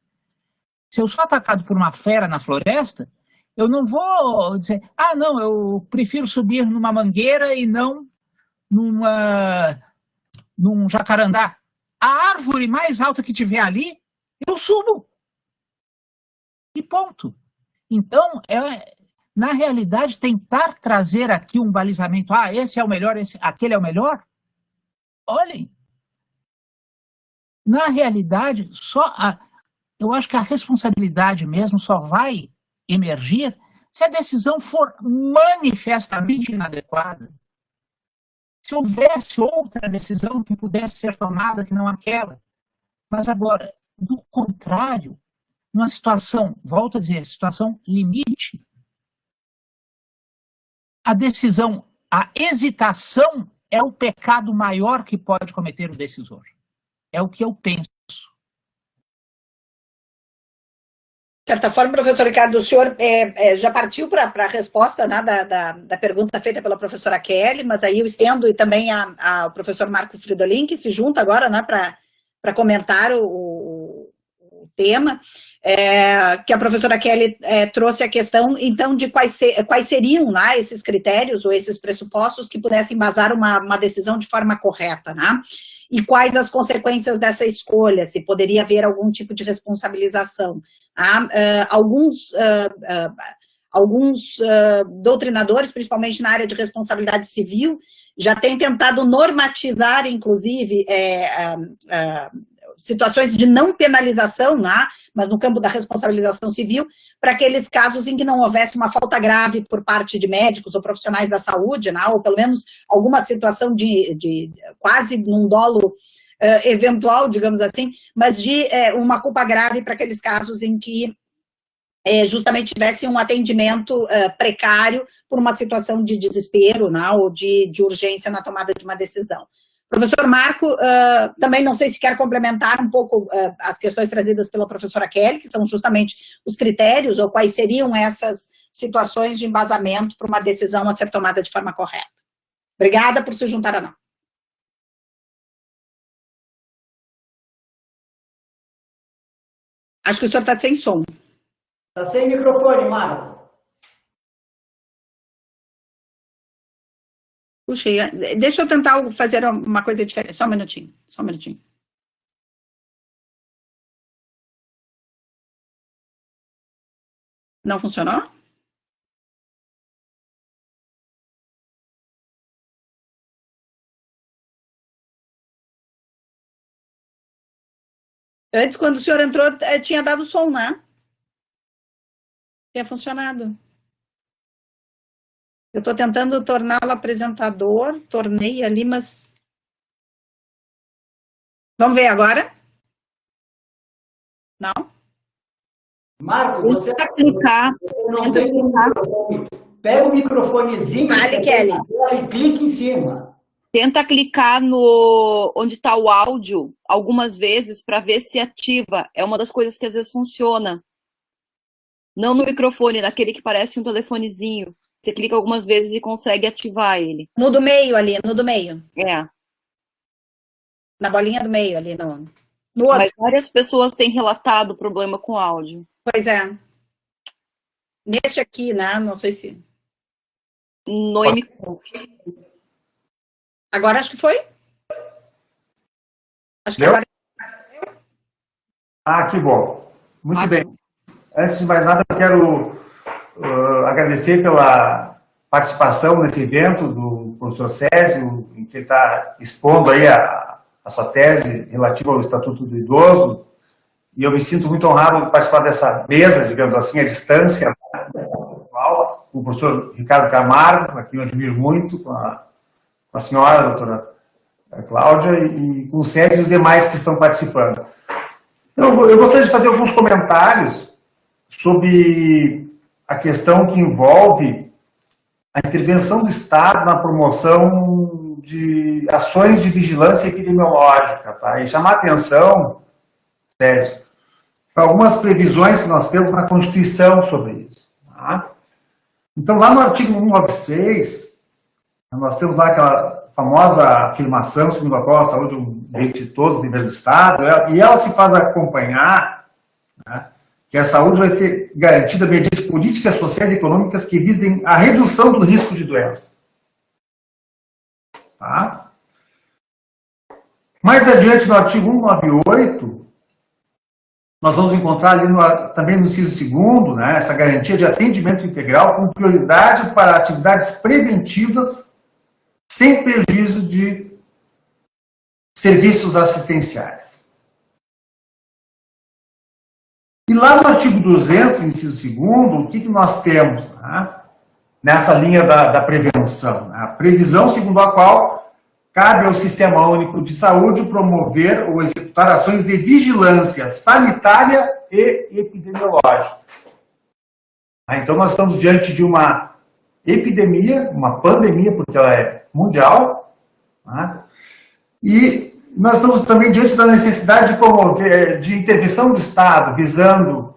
se eu sou atacado por uma fera na floresta, eu não vou dizer, não, eu prefiro subir numa mangueira e não num jacarandá. A árvore mais alta que tiver ali, eu subo. E ponto. Então, na realidade, tentar trazer aqui um balizamento, esse é o melhor, aquele é o melhor. Olhem, na realidade, eu acho que a responsabilidade mesmo só vai emergir se a decisão for manifestamente inadequada. Se houvesse outra decisão que pudesse ser tomada que não aquela. Mas agora, do contrário, numa situação, volto a dizer, situação limite, a decisão, a hesitação é o pecado maior que pode cometer o decisor. É o que eu penso. De certa forma, professor Ricardo, o senhor já partiu para a resposta, né, da pergunta feita pela professora Kelly, mas aí eu estendo e também ao professor Marco Fridolin, que se junta agora, né, para comentar o tema, que a professora Kelly trouxe a questão, então, de quais seriam, né, esses critérios ou esses pressupostos que pudessem embasar uma decisão de forma correta, né? E quais as consequências dessa escolha, se poderia haver algum tipo de responsabilização. Alguns doutrinadores, principalmente na área de responsabilidade civil, já têm tentado normatizar, inclusive, situações de não penalização, né, mas no campo da responsabilização civil, para aqueles casos em que não houvesse uma falta grave por parte de médicos ou profissionais da saúde, né, ou pelo menos alguma situação de quase num dolo eventual, digamos assim, mas de uma culpa grave para aqueles casos em que justamente tivesse um atendimento precário por uma situação de desespero, né, ou de urgência na tomada de uma decisão. Professor Marco, também não sei se quer complementar um pouco as questões trazidas pela professora Kelly, que são justamente os critérios, ou quais seriam essas situações de embasamento para uma decisão a ser tomada de forma correta. Obrigada por se juntar a nós. Acho que o senhor está sem som. Está sem microfone, Marco. Puxa, deixa eu tentar fazer uma coisa diferente. Só um minutinho, só um minutinho. Não funcionou? Antes, quando o senhor entrou, tinha dado som, né? Tinha funcionado. Eu estou tentando torná-lo apresentador, tornei ali, mas... Vamos ver agora? Não? Marco, você clicar. não tem o microfone. Pega o microfonezinho e clica em cima. Tenta clicar no onde está o áudio algumas vezes para ver se ativa. É uma das coisas que às vezes funciona. Não no microfone, naquele que parece um telefonezinho. Você clica algumas vezes e consegue ativar ele. No do meio ali, no do meio. É. Na bolinha do meio ali, no outro. Mas várias pessoas têm relatado problema com áudio. Pois é. Neste aqui, né? Não sei se... No MConf. Agora acho que foi? Acho que Deu? agora... Ah, que bom. Muito Ótimo. bem. Antes de mais nada, eu quero agradecer pela participação nesse evento do professor Césio, em que ele está expondo aí a sua tese relativa ao Estatuto do Idoso, e eu me sinto muito honrado de participar dessa mesa, digamos assim, à distância, com o professor Ricardo Camargo, a quem eu admiro muito, com a senhora, a doutora Cláudia, e com o Césio e os demais que estão participando. Eu gostaria de fazer alguns comentários sobre a questão que envolve a intervenção do Estado na promoção de ações de vigilância epidemiológica, tá? E chamar a atenção, Césio, para algumas previsões que nós temos na Constituição sobre isso. Tá? Então, lá no artigo 196, nós temos lá aquela famosa afirmação segundo a qual a saúde é um direito de todos, nível do Estado, e ela se faz acompanhar, né, que a saúde vai ser garantida mediante políticas sociais e econômicas que visem a redução do risco de doença. Tá? Mais adiante, no artigo 198, nós vamos encontrar ali também no inciso 2º, né, essa garantia de atendimento integral com prioridade para atividades preventivas sem prejuízo de serviços assistenciais. E lá no artigo 200, inciso 2º, o que nós temos, né, nessa linha da prevenção? Né? A previsão segundo a qual cabe ao Sistema Único de Saúde promover ou executar ações de vigilância sanitária e epidemiológica. Então, nós estamos diante de uma epidemia, uma pandemia, porque ela é mundial, né? E nós estamos também diante da necessidade de promover, de intervenção do Estado, visando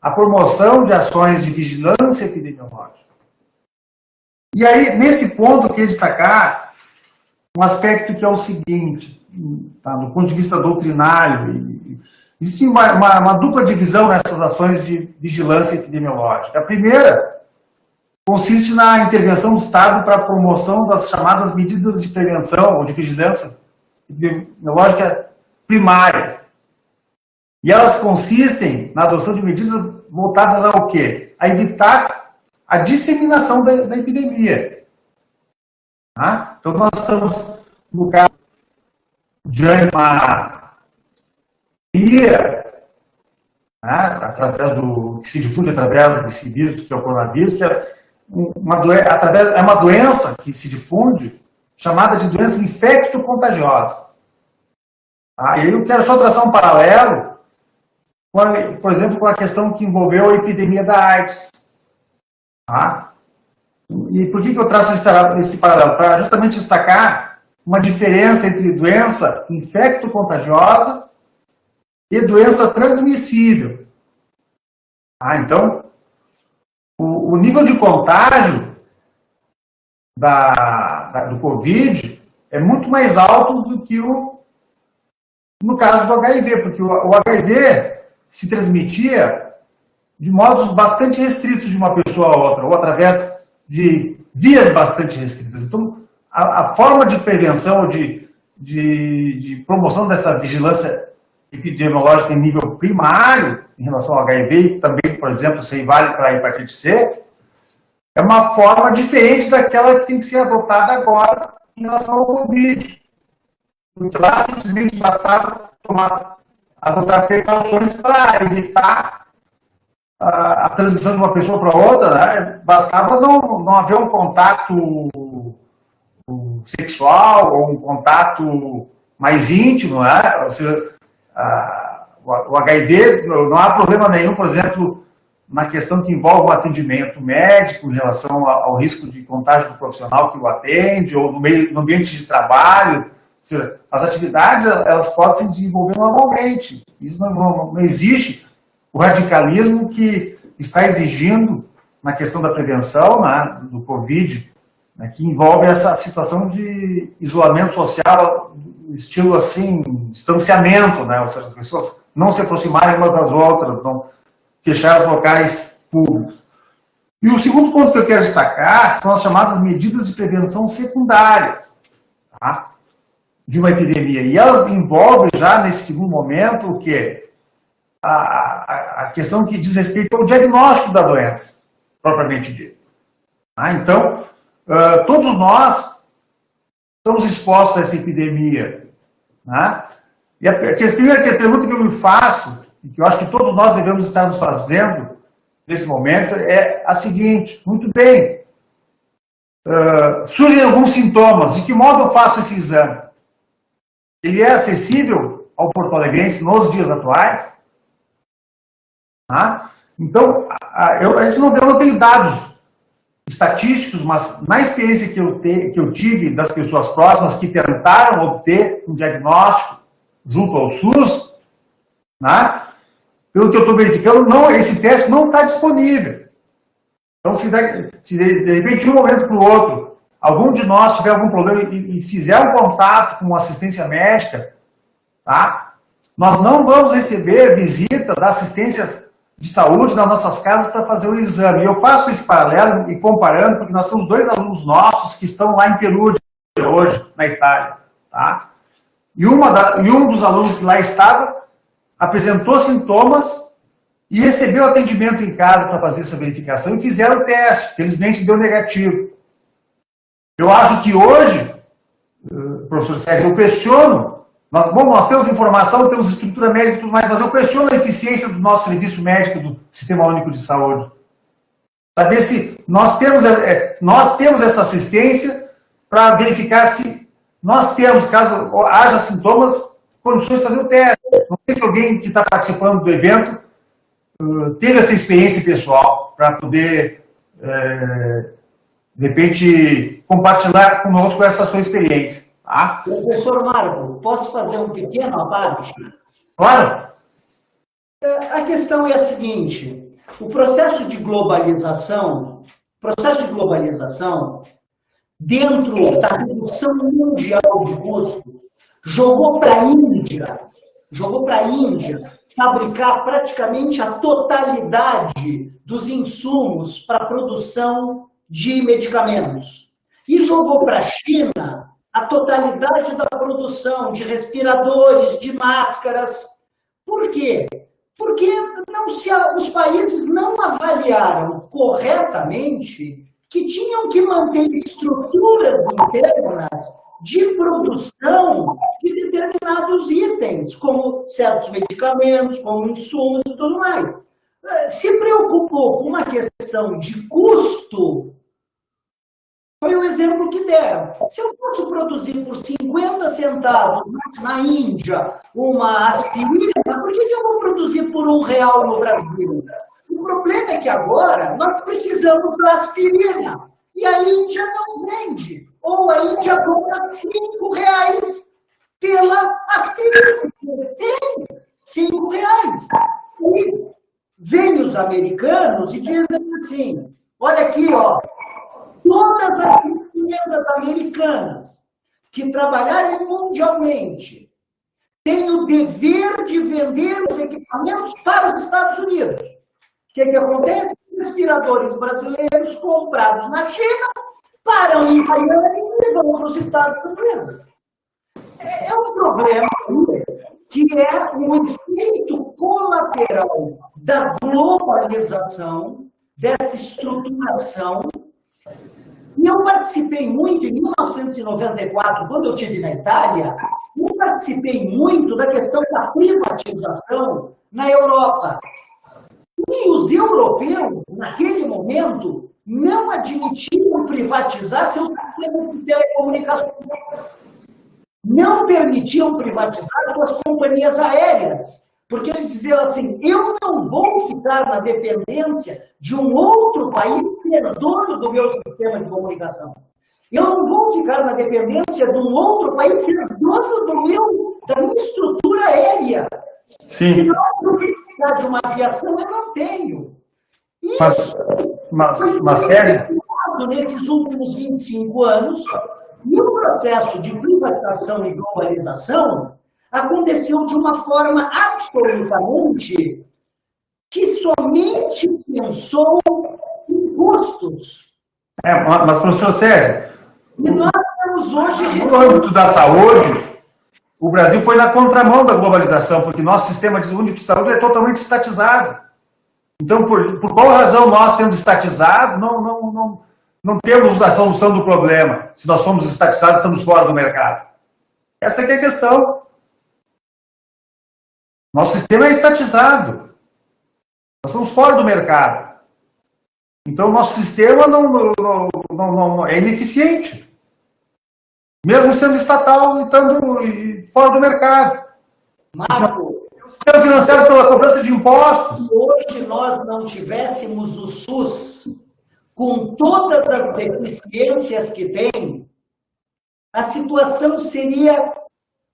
a promoção de ações de vigilância epidemiológica. E aí, nesse ponto, eu queria destacar um aspecto que é o seguinte, tá, do ponto de vista doutrinário, existe uma dupla divisão nessas ações de vigilância epidemiológica. A primeira consiste na intervenção do Estado para a promoção das chamadas medidas de prevenção ou de vigilância epidemiológica primárias. E elas consistem na adoção de medidas voltadas ao quê? A evitar a disseminação da epidemia. Tá? Então, nós estamos, no caso, diante de uma epidemia, né, através que se difunde através desse vírus, que é o coronavírus, que é uma doença que se difunde, chamada de doença infecto-contagiosa. Tá? E aí eu quero só traçar um paralelo, por exemplo, com a questão que envolveu a epidemia da AIDS. Tá? E por que eu traço esse paralelo? Para justamente destacar uma diferença entre doença infecto-contagiosa e doença transmissível. Tá? Então, o nível de contágio do Covid é muito mais alto do que no caso do HIV, porque o HIV se transmitia de modos bastante restritos de uma pessoa a outra, ou através de vias bastante restritas. Então, a forma de prevenção, de promoção dessa vigilância epidemiológica em nível primário, em relação ao HIV, e também, por exemplo, isso aí vale para a hepatite C, é uma forma diferente daquela que tem que ser adotada agora em relação ao Covid. Porque lá simplesmente bastava tomar adotar precauções para evitar a transmissão de uma pessoa para outra, né? Bastava não haver um contato sexual ou um contato mais íntimo, né? Ou seja, o HIV, não há problema nenhum, por exemplo, na questão que envolve o atendimento médico em relação ao risco de contágio do profissional que o atende, ou no ambiente de trabalho. Ou seja, as atividades elas podem se desenvolver normalmente. Isso não existe o radicalismo que está exigindo na questão da prevenção, né, do Covid, né, que envolve essa situação de isolamento social, estilo assim, distanciamento, né, ou seja, as pessoas não se aproximarem umas das outras, não fechar os locais públicos. E o segundo ponto que eu quero destacar são as chamadas medidas de prevenção secundárias, tá, de uma epidemia. E elas envolvem já nesse segundo momento o quê? A questão que diz respeito ao diagnóstico da doença, propriamente dito. Tá? Então, todos nós estamos expostos a essa epidemia. Tá? E a primeira pergunta que eu me faço, e que eu acho que todos nós devemos estar nos fazendo nesse momento, é a seguinte: muito bem, surgem alguns sintomas, de que modo eu faço esse exame? Ele é acessível ao porto-alegrense nos dias atuais? Tá? Então, eu não tenho dados estatísticos, mas na experiência que eu tive das pessoas próximas que tentaram obter um diagnóstico junto ao SUS, né, pelo que eu estou verificando, esse teste não está disponível. Então, se de repente, de um momento para o outro, algum de nós tiver algum problema e fizer um contato com assistência médica, tá, nós não vamos receber visita da assistência de saúde nas nossas casas para fazer o exame. E eu faço esse paralelo e comparando, porque nós temos 2 alunos nossos que estão lá em Perugia hoje, na Itália. Tá? E um dos alunos que lá estava apresentou sintomas e recebeu atendimento em casa para fazer essa verificação e fizeram o teste. Felizmente deu negativo. Eu acho que hoje, professor César, eu questiono. Nós temos informação, temos estrutura médica e tudo mais, mas eu questiono a eficiência do nosso serviço médico do Sistema Único de Saúde. Saber se nós temos essa assistência para verificar se nós temos, caso haja sintomas, condições de fazer o teste. Não sei se alguém que está participando do evento teve essa experiência pessoal para poder, de repente, compartilhar conosco essa sua experiência. Tá? Professor Marco, posso fazer um pequeno à parte? Claro. A questão é a seguinte: o processo de globalização, dentro da redução mundial de custos, jogou para a Índia fabricar praticamente a totalidade dos insumos para a produção de medicamentos. E jogou para a China a totalidade da produção de respiradores, de máscaras. Por quê? Porque os países não avaliaram corretamente que tinham que manter estruturas internas de produção de determinados itens, como certos medicamentos, como insumos e tudo mais. Se preocupou com uma questão de custo. Foi o exemplo que deram. Se eu posso produzir por 50 centavos na Índia uma aspirina, por que eu vou produzir por R$1 no Brasil? O problema é que agora nós precisamos da aspirina e a Índia não vende. Ou a Índia compra R$5 pela aspirina. Eles têm R$5. E vêm os americanos e dizem assim: olha aqui, ó. Todas as empresas americanas que trabalharem mundialmente têm o dever de vender os equipamentos para os Estados Unidos. O que acontece? Respiradores brasileiros comprados na China param em Miami e vão para os Estados Unidos. É um problema que é um efeito colateral da globalização, dessa estruturação. E eu participei muito em 1994, quando eu estive na Itália, Eu participei muito da questão da privatização na Europa. E os europeus, naquele momento, não admitiam privatizar seus sistemas de telecomunicações. Não permitiam privatizar suas companhias aéreas. Porque eles diziam assim, eu não vou ficar na dependência de um outro país ser dono do meu sistema de comunicação. Eu não vou ficar na dependência de um outro país ser dono da minha estrutura aérea. Sim. E não de uma aviação eu não tenho. Isso mas sério? nesses últimos 25 anos, e o processo de privatização e globalização aconteceu de uma forma absolutamente que somente pensou em custos. Mas, professor Sérgio, E nós temos hoje... no âmbito da saúde, o Brasil foi na contramão da globalização, porque nosso sistema único de saúde é totalmente estatizado. Então, por qual razão nós, tendo estatizado, não temos a solução do problema? Se nós somos estatizados, estamos fora do mercado. Essa que é a questão. Nosso sistema é estatizado. Nós estamos fora do mercado. Então, o nosso sistema não é ineficiente. Mesmo sendo estatal e estando fora do mercado. Marco, o sistema financeiro pela cobrança de impostos. Se hoje nós não tivéssemos o SUS, com todas as deficiências que tem, a situação seria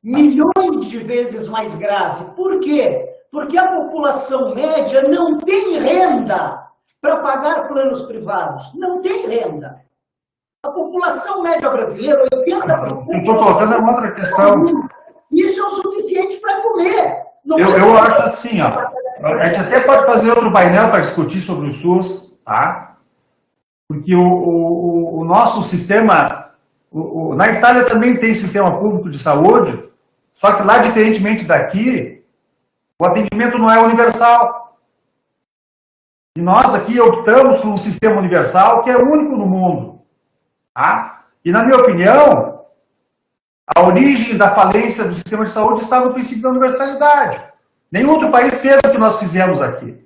milhões de vezes mais grave. Por quê? Porque a população média não tem renda para pagar planos privados. Não tem renda. A população média brasileira, 80%... Estou colocando uma outra questão. Isso é o suficiente para comer. Eu acho assim, ó. A gente até pode fazer outro painel para discutir sobre o SUS, tá? Porque o nosso sistema... na Itália também tem sistema público de saúde, só que lá, diferentemente daqui, o atendimento não é universal. E nós aqui optamos por um sistema universal que é único no mundo. Tá? E, na minha opinião, a origem da falência do sistema de saúde está no princípio da universalidade. Nenhum outro país fez o que nós fizemos aqui.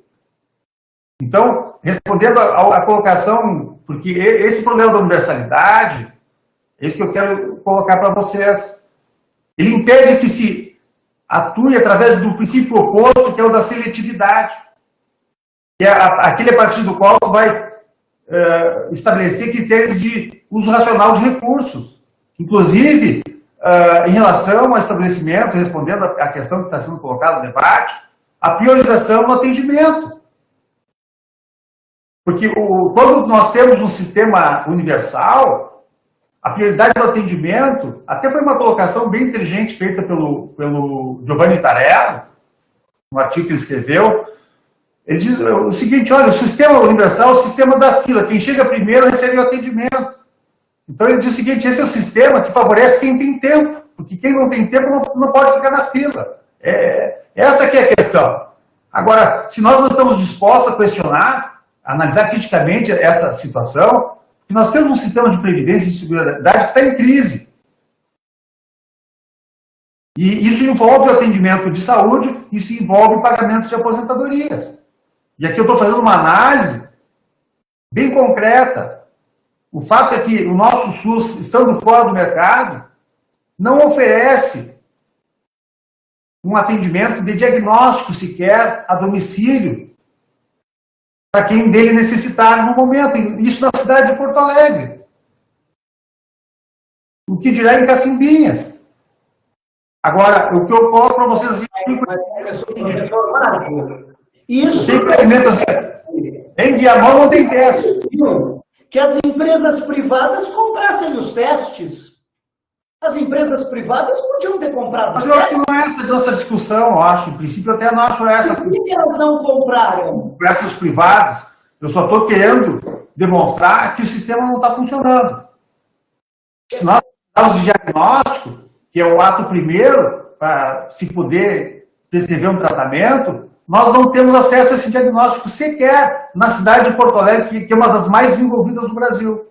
Então, respondendo à colocação, porque esse problema da universalidade, é isso que eu quero colocar para vocês. Ele impede que se atue através do princípio oposto, que é o da seletividade. Que é aquele a partir do qual vai estabelecer critérios de uso racional de recursos. Inclusive, em relação ao estabelecimento, respondendo à questão que está sendo colocada no debate, a priorização no atendimento. Porque quando nós temos um sistema universal, a prioridade do atendimento, até foi uma colocação bem inteligente feita pelo Giovanni Tarello, no artigo que ele escreveu. Ele diz o seguinte, olha, o sistema universal é o sistema da fila. Quem chega primeiro recebe o atendimento. Então ele diz o seguinte, esse é o sistema que favorece quem tem tempo, porque quem não tem tempo não pode ficar na fila. Essa que é a questão. Agora, se nós não estamos dispostos a questionar, a analisar criticamente essa situação, nós temos um sistema de previdência e de seguridade que está em crise. E isso envolve o atendimento de saúde, isso envolve o pagamento de aposentadorias. E aqui eu estou fazendo uma análise bem concreta. O fato é que o nosso SUS, estando fora do mercado, não oferece um atendimento de diagnóstico sequer a domicílio para quem dele necessitar no momento. Isso na cidade de Porto Alegre. O que dirá em Cacimbinhas. Agora, o que eu coloco para vocês... Professor Marco, isso... Sem crescimento assim. Em Viamão não tem teste. Que as empresas privadas comprassem os testes. As empresas privadas podiam ter comprado Mas os eu acho testes. que não é essa a nossa discussão, eu acho. Em princípio, eu até não acho essa. Por que elas não compraram? Empresas privadas, eu só estou querendo demonstrar que o sistema não está funcionando. Se nós precisarmos de diagnóstico, que é o ato primeiro, para se poder prescrever um tratamento, nós não temos acesso a esse diagnóstico sequer na cidade de Porto Alegre, que é uma das mais desenvolvidas do Brasil.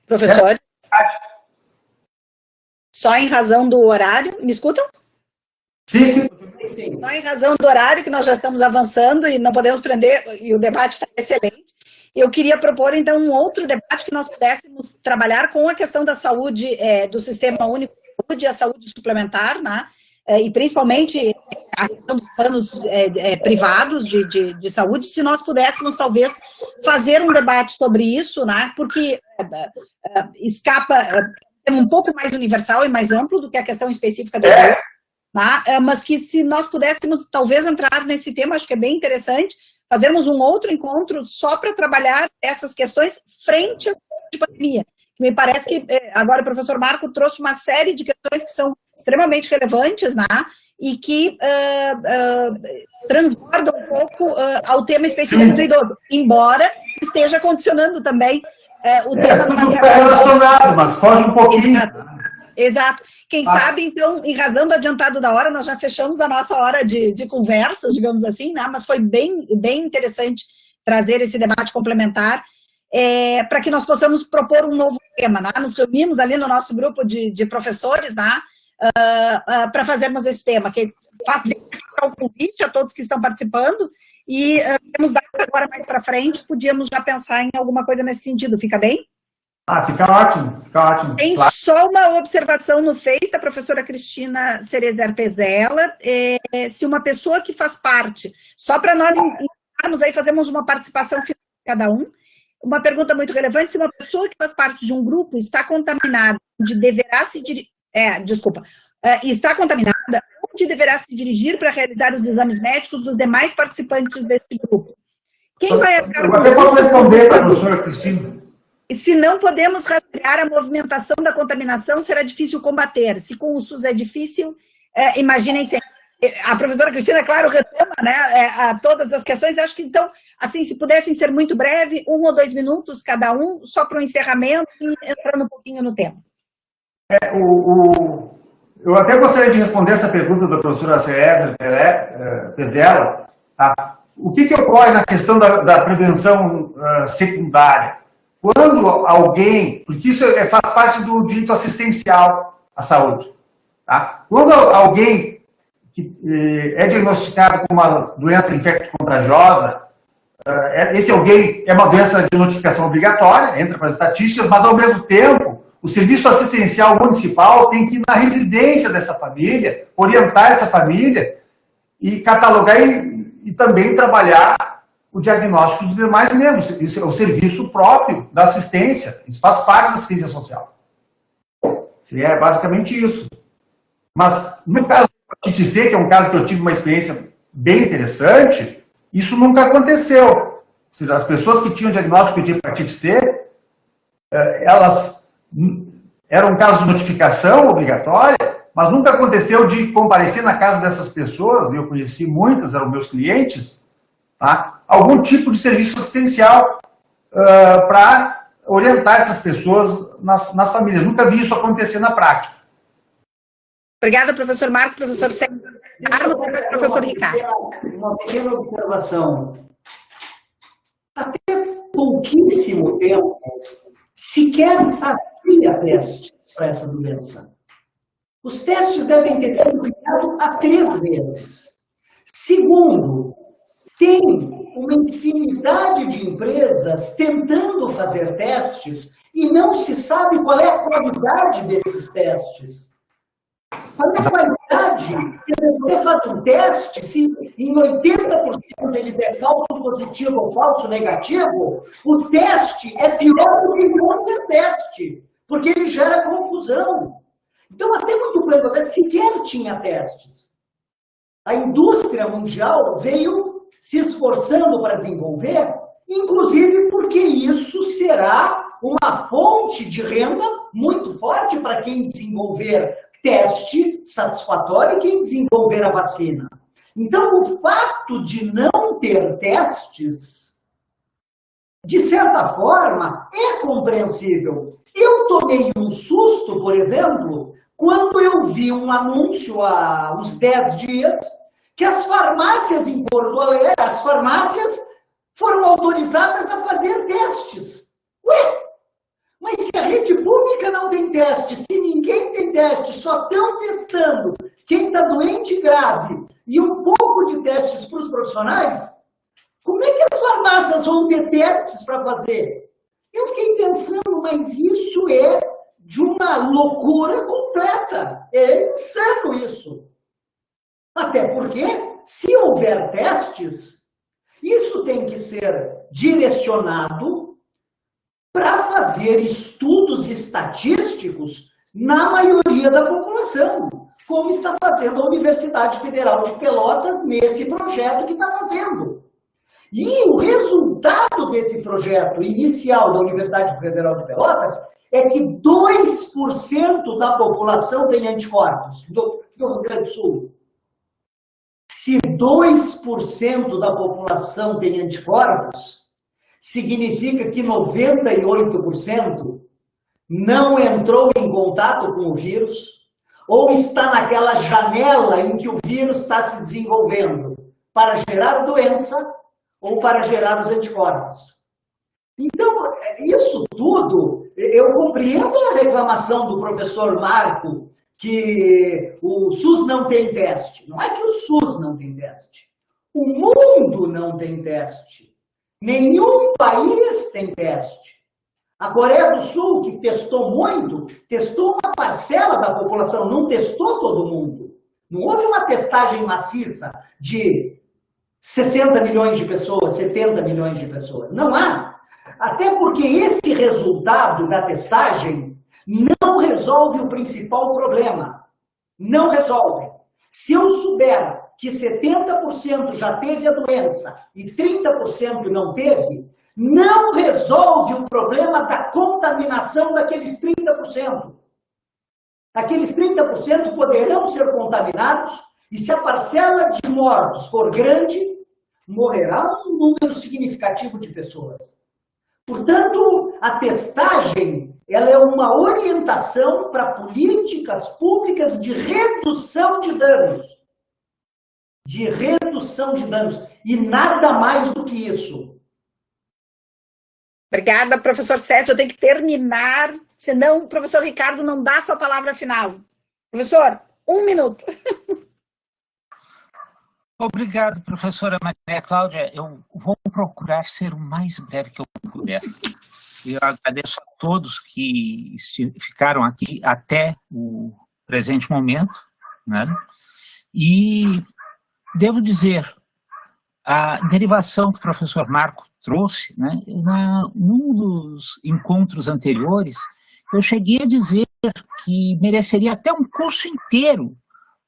Professor? só em razão do horário. Me escutam? Sim, sim. Só em razão do horário, que nós já estamos avançando e não podemos prender, e o debate está excelente. Eu queria propor, então, um outro debate que nós pudéssemos trabalhar com a questão da saúde, do Sistema Único de Saúde e a saúde suplementar, né? E principalmente a questão dos planos privados de saúde, se nós pudéssemos, talvez, fazer um debate sobre isso, né? Porque escapa, é um pouco mais universal e mais amplo do que a questão específica do idoso, né? Mas que se nós pudéssemos, talvez, entrar nesse tema, acho que é bem interessante, fazermos um outro encontro só para trabalhar essas questões frente à pandemia. Me parece que agora o professor Marco trouxe uma série de questões que são extremamente relevantes, né? E que transbordam um pouco ao tema específico do idoso, embora esteja condicionando também o tema numa tudo certa... está relacionado, mas foge um pouquinho. Exato. Quem sabe, então, em razão do adiantado da hora, nós já fechamos a nossa hora de conversas, digamos assim, né? Mas foi bem interessante trazer esse debate complementar para que nós possamos propor um novo tema, né? Nos reunimos ali no nosso grupo de professores, né? Para fazermos esse tema, que faço o convite a todos que estão participando e temos dado agora mais para frente, podíamos já pensar em alguma coisa nesse sentido, fica bem? Fica ótimo, fica ótimo. Tem só uma observação no Face da professora Cristina Cerezer Pezella, se uma pessoa que faz parte, só para nós entrarmos aí, fazemos uma participação final de cada um, uma pergunta muito relevante, se uma pessoa que faz parte de um grupo está contaminada, está contaminada, onde deverá se dirigir para realizar os exames médicos dos demais participantes desse grupo? Quem vai arcar com... Eu até posso responder para a professora Cristina. Se não podemos rastrear a movimentação da contaminação, será difícil combater. Se com o SUS é difícil, imaginem se... A professora Cristina, claro, retoma, né, a todas as questões. Acho que, então, assim, se pudessem ser muito breve, 1 ou 2 minutos cada um, só para o encerramento e entrando um pouquinho no tema. Eu até gostaria de responder essa pergunta da professora Cerezer Pezella. Tá? O que ocorre na questão da prevenção secundária? Quando alguém, porque isso faz parte do direito assistencial à saúde, tá? Quando alguém que é diagnosticado com uma doença infecto-contagiosa, esse alguém é uma doença de notificação obrigatória, entra para as estatísticas, mas ao mesmo tempo, o serviço assistencial municipal tem que ir na residência dessa família, orientar essa família e catalogar e também trabalhar o diagnóstico dos demais membros. Isso é o serviço próprio da assistência. Isso faz parte da assistência social. É basicamente isso. Mas, no caso da hepatite C, que é um caso que eu tive uma experiência bem interessante, isso nunca aconteceu. Ou seja, as pessoas que tinham diagnóstico de hepatite C, elas eram casos de notificação obrigatória, mas nunca aconteceu de comparecer na casa dessas pessoas, e eu conheci muitas, eram meus clientes, tá? Algum tipo de serviço assistencial para orientar essas pessoas nas famílias. Nunca vi isso acontecer na prática. Obrigada, professor Marco, professor Sérgio, professor Ricardo. Uma pequena observação. Até pouquíssimo tempo, sequer havia testes para essa doença. Os testes devem ter sido criados há 3 vezes. Segundo, tem uma infinidade de empresas tentando fazer testes e não se sabe qual é a qualidade desses testes. Qual é a qualidade? Você faz um teste, se em 80% ele der falso positivo ou falso negativo, o teste é pior do que não ter teste, porque ele gera confusão. Então, até muito tempo, sequer tinha testes. A indústria mundial veio se esforçando para desenvolver, inclusive porque isso será uma fonte de renda muito forte para quem desenvolver teste satisfatório e quem desenvolver a vacina. Então, o fato de não ter testes, de certa forma, é compreensível. Eu tomei um susto, por exemplo, quando eu vi um anúncio há uns 10 dias que as farmácias em Porto Alegre, as farmácias foram autorizadas a fazer testes. Ué, Mas se a rede pública não tem teste, se ninguém tem teste, só estão testando quem está doente grave e um pouco de testes para os profissionais, como é que as farmácias vão ter testes para fazer? Eu fiquei pensando, mas isso é de uma loucura completa. É insano isso. Até porque, se houver testes, isso tem que ser direcionado para fazer estudos estatísticos na maioria da população, como está fazendo a Universidade Federal de Pelotas nesse projeto que está fazendo. E o resultado desse projeto inicial da Universidade Federal de Pelotas é que 2% da população tem anticorpos do Rio Grande do Sul. Se 2% da população tem anticorpos, significa que 98% não entrou em contato com o vírus ou está naquela janela em que o vírus está se desenvolvendo para gerar doença ou para gerar os anticorpos. Então, isso tudo, eu compreendo a reclamação do professor Marco que o SUS não tem teste. Não é que o SUS não tem teste. O mundo não tem teste. Nenhum país tem teste. A Coreia do Sul, que testou muito, testou uma parcela da população, não testou todo mundo. Não houve uma testagem maciça de 60 milhões de pessoas, 70 milhões de pessoas. Não há. Até porque esse resultado da testagem não resolve o principal problema. Não resolve. Se eu souber que 70% já teve a doença e 30% não teve, não resolve o problema da contaminação daqueles 30%. Aqueles 30% poderão ser contaminados e se a parcela de mortos for grande, morrerá um número significativo de pessoas. Portanto, a testagem ela é uma orientação para políticas públicas de redução de danos. De redução de danos. E nada mais do que isso. Obrigada, professor Sérgio. Eu tenho que terminar, senão o professor Ricardo não dá a sua palavra final. Professor, 1 minuto. Obrigado, professora Maria Cláudia. Eu vou procurar ser o mais breve que eu puder. Eu agradeço a todos que ficaram aqui até o presente momento, né? E devo dizer, a derivação que o professor Marco trouxe, né, num dos encontros anteriores, eu cheguei a dizer que mereceria até um curso inteiro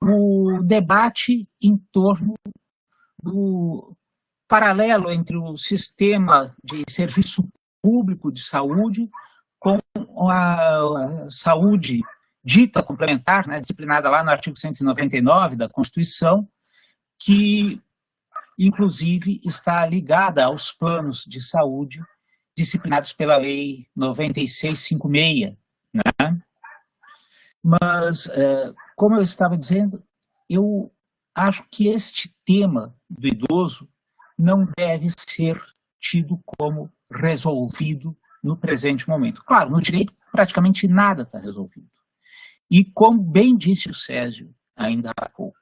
o debate em torno do paralelo entre o sistema de serviço público de saúde com a saúde dita complementar, né, disciplinada lá no artigo 199 da Constituição, que inclusive está ligada aos planos de saúde disciplinados pela Lei 9656, né? Mas, como eu estava dizendo, eu acho que este tema do idoso não deve ser tido como resolvido no presente momento. Claro, no direito praticamente nada está resolvido. E como bem disse o Césio ainda há pouco,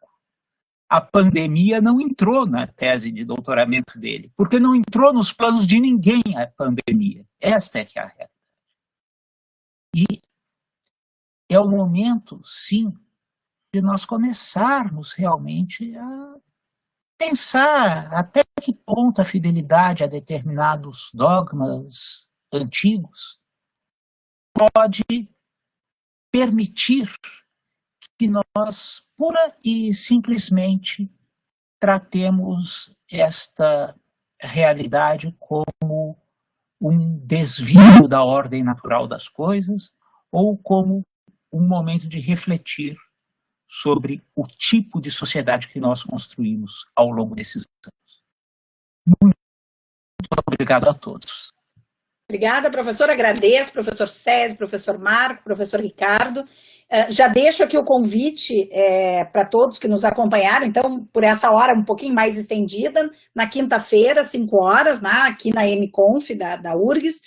a pandemia não entrou na tese de doutoramento dele, porque não entrou nos planos de ninguém a pandemia. Esta é que é a realidade. E é o momento, sim, de nós começarmos realmente a pensar até que ponto a fidelidade a determinados dogmas antigos pode permitir que nós, pura e simplesmente, tratemos esta realidade como um desvio da ordem natural das coisas ou como um momento de refletir sobre o tipo de sociedade que nós construímos ao longo desses anos. Muito obrigado a todos. Obrigada, professor. Agradeço, professor Césio, professor Marco, professor Ricardo. Já deixo aqui o convite para todos que nos acompanharam, então, por essa hora um pouquinho mais estendida, na quinta-feira, 5 horas, aqui na MConf da URGS.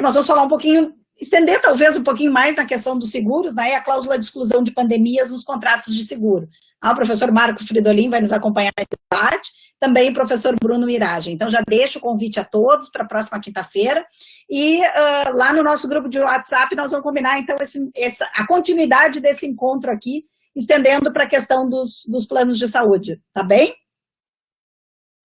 Nós vamos falar um pouquinho estender talvez um pouquinho mais na questão dos seguros, né, e a cláusula de exclusão de pandemias nos contratos de seguro. O professor Marco Fridolin vai nos acompanhar nesse debate, também o professor Bruno Miragem. Então, já deixo o convite a todos para a próxima quinta-feira, e lá no nosso grupo de WhatsApp nós vamos combinar, então, a continuidade desse encontro aqui, estendendo para a questão dos planos de saúde, tá bem?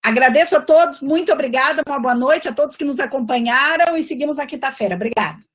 Agradeço a todos, muito obrigada, uma boa noite a todos que nos acompanharam, e seguimos na quinta-feira. Obrigada.